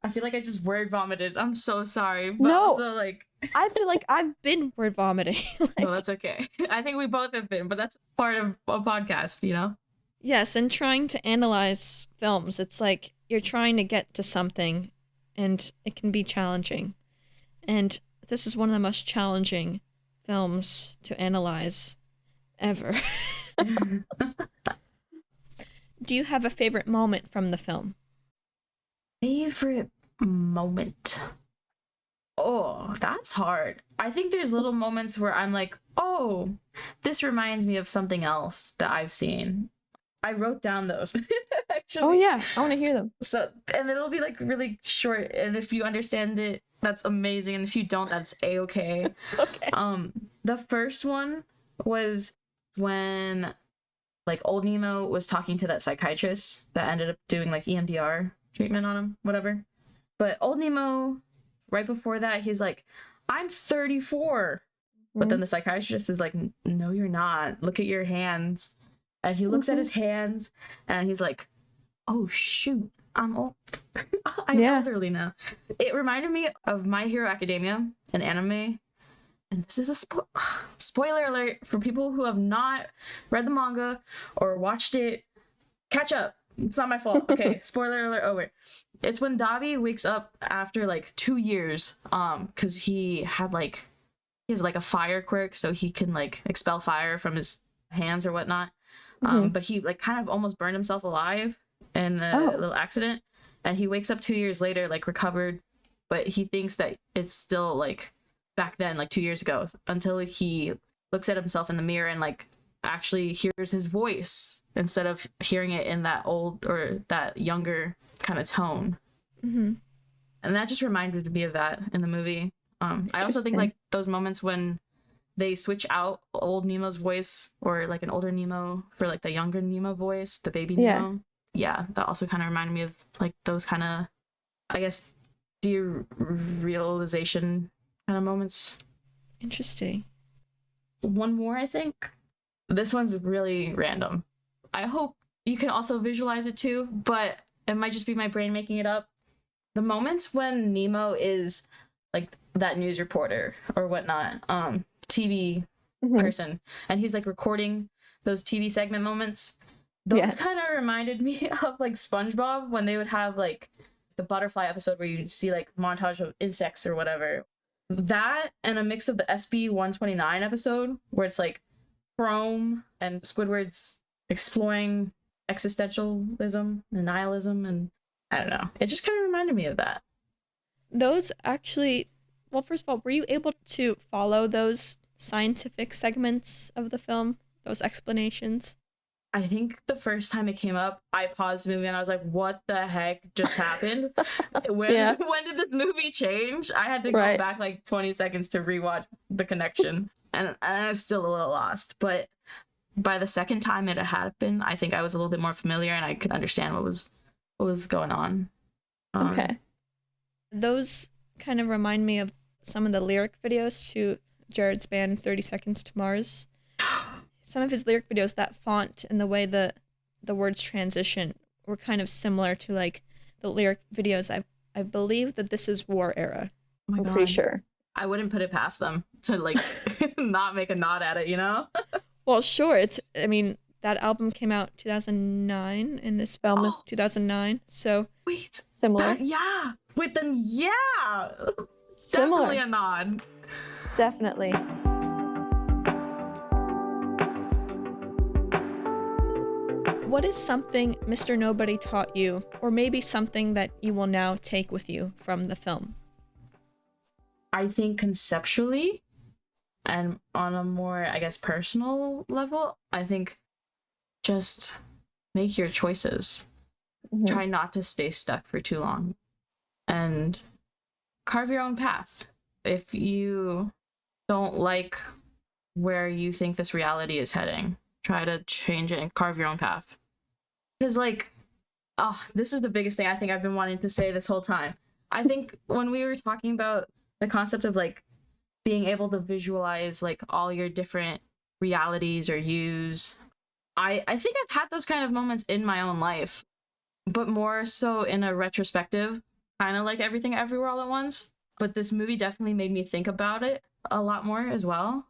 [SPEAKER 2] I feel like I just word vomited. I'm so sorry. But
[SPEAKER 3] no,
[SPEAKER 2] also like
[SPEAKER 1] I feel like I've been word vomiting.
[SPEAKER 2] No, that's okay. I think we both have been, but that's part of a podcast,
[SPEAKER 1] Yes, and trying to analyze films, it's like you're trying to get to something, and it can be challenging. And this is one of the most challenging films to analyze ever. Do you have a favorite moment from the film?
[SPEAKER 2] Favorite moment? Oh, Oh, that's hard. I think there's little moments where I'm like, oh, this reminds me of something else that I've seen. I wrote down those. Actually.
[SPEAKER 3] Oh yeah, I want to hear them.
[SPEAKER 2] So, and it'll be like really short, and if you understand it, that's amazing, and if you don't, that's a-okay.
[SPEAKER 3] Okay.
[SPEAKER 2] The first one was when like old Nemo was talking to that psychiatrist that ended up doing like EMDR treatment on him, whatever. But old Nemo, right before that, he's like, I'm 34. But then the psychiatrist is like, no, you're not. Look at your hands. And he looks at his hands and he's like, oh, shoot, I'm old. I'm elderly now. It reminded me of My Hero Academia, an anime. And this is a spoiler alert for people who have not read the manga or watched it. Catch up. It's not my fault. Okay, spoiler alert over. It's when Dabi wakes up after like 2 years, because he has like a fire quirk, so he can like expel fire from his hands or whatnot. But he like kind of almost burned himself alive in a little accident, and he wakes up 2 years later, like recovered, but he thinks that it's still like back then, like 2 years ago, until he looks at himself in the mirror and like actually hears his voice instead of hearing it in that old or that younger kind of tone. And that just reminded me of that in the movie. I also think like those moments when they switch out old Nemo's voice or like an older Nemo for like the younger Nemo voice, the baby Nemo. Yeah, that also kind of reminded me of like those kind of, I guess, derealization kind of moments.
[SPEAKER 1] Interesting.
[SPEAKER 2] One more, I think. This one's really random. I hope you can also visualize it too, but it might just be my brain making it up. The moments when Nemo is like that news reporter or whatnot, TV person, and he's like recording those TV segment moments. Those kind of reminded me of like SpongeBob when they would have like the butterfly episode where you see like montage of insects or whatever. That and a mix of the SB-129 episode where it's like Chrome and Squidward's exploring existentialism and nihilism, and I don't know. It just kind of reminded me of that.
[SPEAKER 1] Those actually, well, first of all, were you able to follow those scientific segments of the film, those explanations?
[SPEAKER 2] I think the first time it came up, I paused the movie and I was like, what the heck just happened? When did this movie change? I had to go back like 20 seconds to rewatch the connection. And I was still a little lost. But by the second time it had happened, I think I was a little bit more familiar and I could understand what was going on.
[SPEAKER 1] Okay. Those kind of remind me of some of the lyric videos to Jared's band 30 Seconds to Mars. Some of his lyric videos, that font and the way the words transition were kind of similar to like the lyric videos. I believe that this is war era.
[SPEAKER 2] Oh my
[SPEAKER 3] I'm
[SPEAKER 2] God.
[SPEAKER 3] pretty sure.
[SPEAKER 2] I wouldn't put it past them to like not make a nod at it, you know?
[SPEAKER 1] Well, sure. I mean, that album came out 2009 and this film is 2009. So
[SPEAKER 2] wait,
[SPEAKER 3] similar.
[SPEAKER 2] Wait, then
[SPEAKER 3] Similar.
[SPEAKER 2] Definitely a nod.
[SPEAKER 3] Definitely.
[SPEAKER 1] What is something Mr. Nobody taught you, or maybe something that you will now take with you from the film?
[SPEAKER 2] I think conceptually and on a more, I guess, personal level, I think just make your choices. Try not to stay stuck for too long and carve your own path. If you don't like where you think this reality is heading, try to change it and carve your own path. Because this is the biggest thing I think I've been wanting to say this whole time. I think when we were talking about the concept of like being able to visualize like all your different realities or yous, I think I've had those kind of moments in my own life, but more so in a retrospective, kind of like Everything Everywhere All at Once. But this movie definitely made me think about it a lot more as well.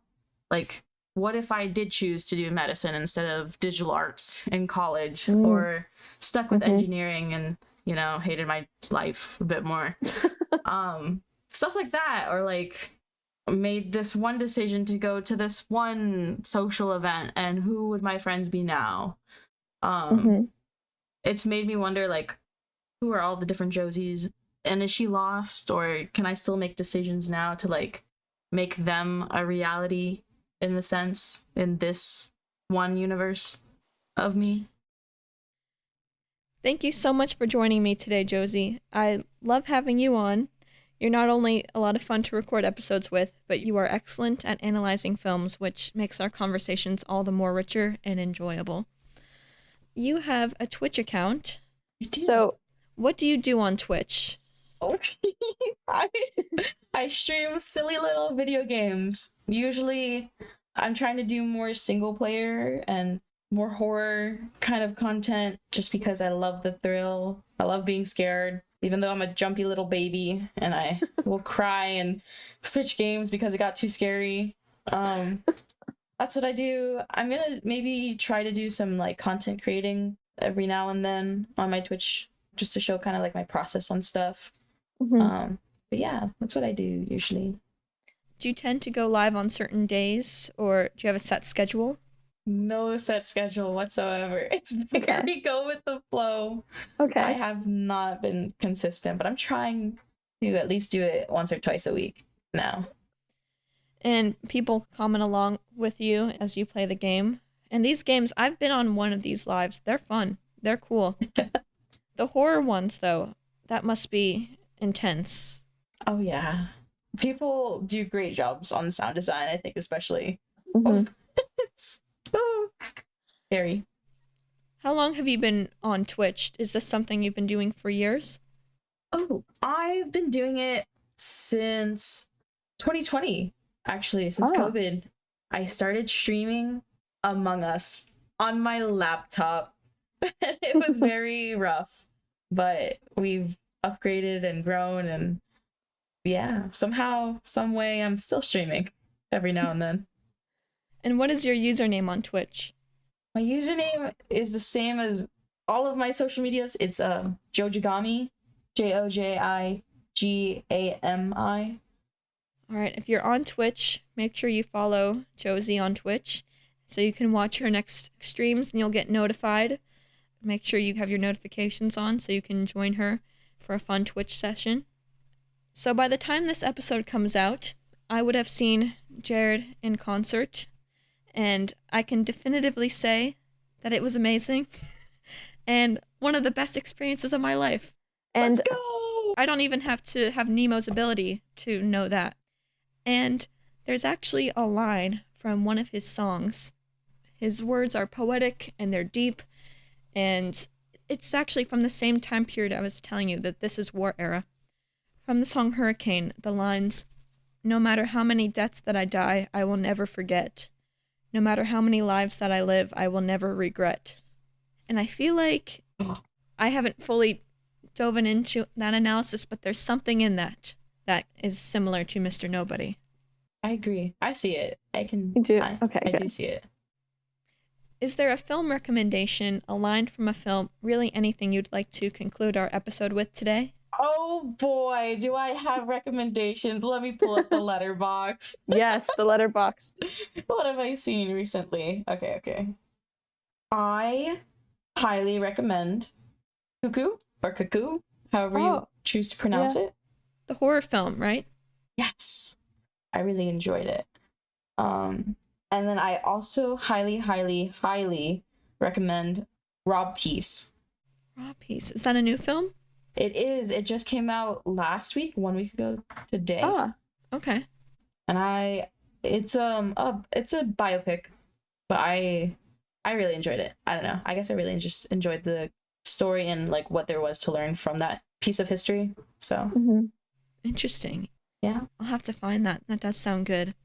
[SPEAKER 2] Like, what if I did choose to do medicine instead of digital arts in college, or stuck with engineering and, you know, hated my life a bit more? Stuff like that, or like made this one decision to go to this one social event and who would my friends be now? It's made me wonder, like, who are all the different Josies And is she lost, or can I still make decisions now to like make them a reality in the sense in this one universe of me?
[SPEAKER 1] Thank you so much for joining me today, Josie. I love having you on. You're not only a lot of fun to record episodes with, but you are excellent at analyzing films, which makes our conversations all the more richer and enjoyable. You have a Twitch account. So, what do you do on Twitch?
[SPEAKER 2] I stream silly little video games. Usually, I'm trying to do more single player and more horror kind of content just because I love the thrill. I love being scared, even though I'm a jumpy little baby and I will cry and switch games because it got too scary. That's what I do. I'm gonna maybe try to do some like content creating every now and then on my Twitch just to show kind of like my process on stuff. But yeah, that's what I do usually.
[SPEAKER 1] Do you tend to go live on certain days, or do you have a set schedule?
[SPEAKER 2] No set schedule whatsoever. It's very go with the flow.
[SPEAKER 3] Okay.
[SPEAKER 2] I have not been consistent, but I'm trying to at least do it once or twice a week now.
[SPEAKER 1] And people comment along with you as you play the game. And these games, I've been on one of these lives. They're fun. They're cool. The horror ones, though, that must be intense.
[SPEAKER 2] Oh, yeah. People do great jobs on sound design, I think, especially. It's so scary.
[SPEAKER 1] How long have you been on Twitch? Is this something you've been doing for years?
[SPEAKER 2] Oh, I've been doing it since 2020, actually, since COVID. I started streaming Among Us on my laptop. It was very rough, but we've upgraded and grown, and yeah, somehow, some way, I'm still streaming every now and then.
[SPEAKER 1] And what is your username on Twitch?
[SPEAKER 2] My username is the same as all of my social medias. It's Jojigami, Jojigami.
[SPEAKER 1] All right, if you're on Twitch, make sure you follow Josie on Twitch so you can watch her next streams and you'll get notified. Make sure you have your notifications on so you can join her for a fun Twitch session. So by the time this episode comes out, I would have seen Jared in concert, and I can definitively say that it was amazing and one of the best experiences of my life.
[SPEAKER 3] And
[SPEAKER 2] let's go!
[SPEAKER 1] I don't even have to have Nemo's ability to know that. And there's actually a line from one of his songs. His words are poetic and they're deep, and it's actually from the same time period I was telling you that this is war era. From the song Hurricane, the lines, "No matter how many deaths that I die, I will never forget. No matter how many lives that I live, I will never regret." And I feel like I haven't fully dove into that analysis, but there's something in that is similar to Mr. Nobody.
[SPEAKER 2] I agree. I see it. I
[SPEAKER 3] do see
[SPEAKER 2] it.
[SPEAKER 1] Is there a film recommendation, a line from a film, really anything you'd like to conclude our episode with today?
[SPEAKER 2] Oh boy, do I have recommendations. Let me pull up the letterbox.
[SPEAKER 3] yes, the letterbox.
[SPEAKER 2] What have I seen recently? Okay. I highly recommend Cuckoo, or Cuckoo, however you choose to pronounce it.
[SPEAKER 1] The horror film, right?
[SPEAKER 2] Yes. I really enjoyed it. And then I also highly recommend Rob Peace.
[SPEAKER 1] Rob Peace. Is that a new film?
[SPEAKER 2] It is. It just came out last week, 1 week ago today.
[SPEAKER 3] Oh,
[SPEAKER 1] okay.
[SPEAKER 2] And it's a biopic, but I really enjoyed it. I don't know. I guess I really just enjoyed the story and like what there was to learn from that piece of history. So
[SPEAKER 1] Interesting.
[SPEAKER 2] Yeah.
[SPEAKER 1] I'll have to find that. That does sound good.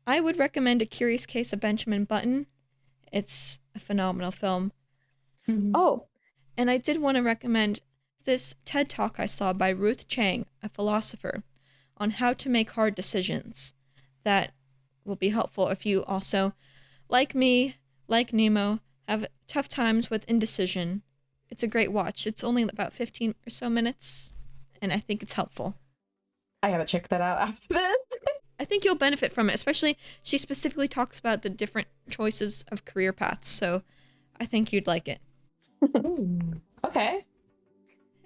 [SPEAKER 1] I would recommend A Curious Case of Benjamin Button. It's a phenomenal film.
[SPEAKER 3] Oh.
[SPEAKER 1] And I did want to recommend this TED Talk I saw by Ruth Chang, a philosopher, on how to make hard decisions. That will be helpful if you also, like me, like Nemo, have tough times with indecision. It's a great watch. It's only about 15 or so minutes, and I think it's helpful.
[SPEAKER 2] I gotta check that out after this.
[SPEAKER 1] I think you'll benefit from it, especially she specifically talks about the different choices of career paths, so I think you'd like it.
[SPEAKER 2] Okay.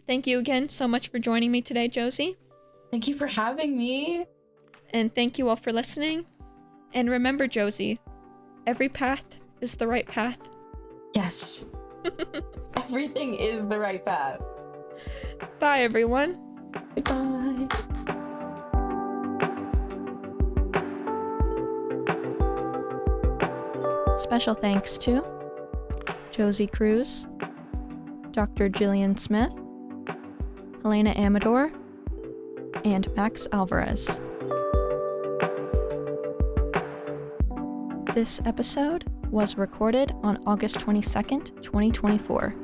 [SPEAKER 1] Thank you again so much for joining me today, Josie.
[SPEAKER 2] Thank you for having me.
[SPEAKER 1] And thank you all for listening. And remember, Josie, every path is the right path.
[SPEAKER 2] Yes. Everything is the right path.
[SPEAKER 1] Bye, everyone.
[SPEAKER 2] Goodbye.
[SPEAKER 1] Special thanks to Josie Cruz, Dr. Jillian Smith, Helena Amador, and Max Alvarez. This episode was recorded on August 22nd, 2024.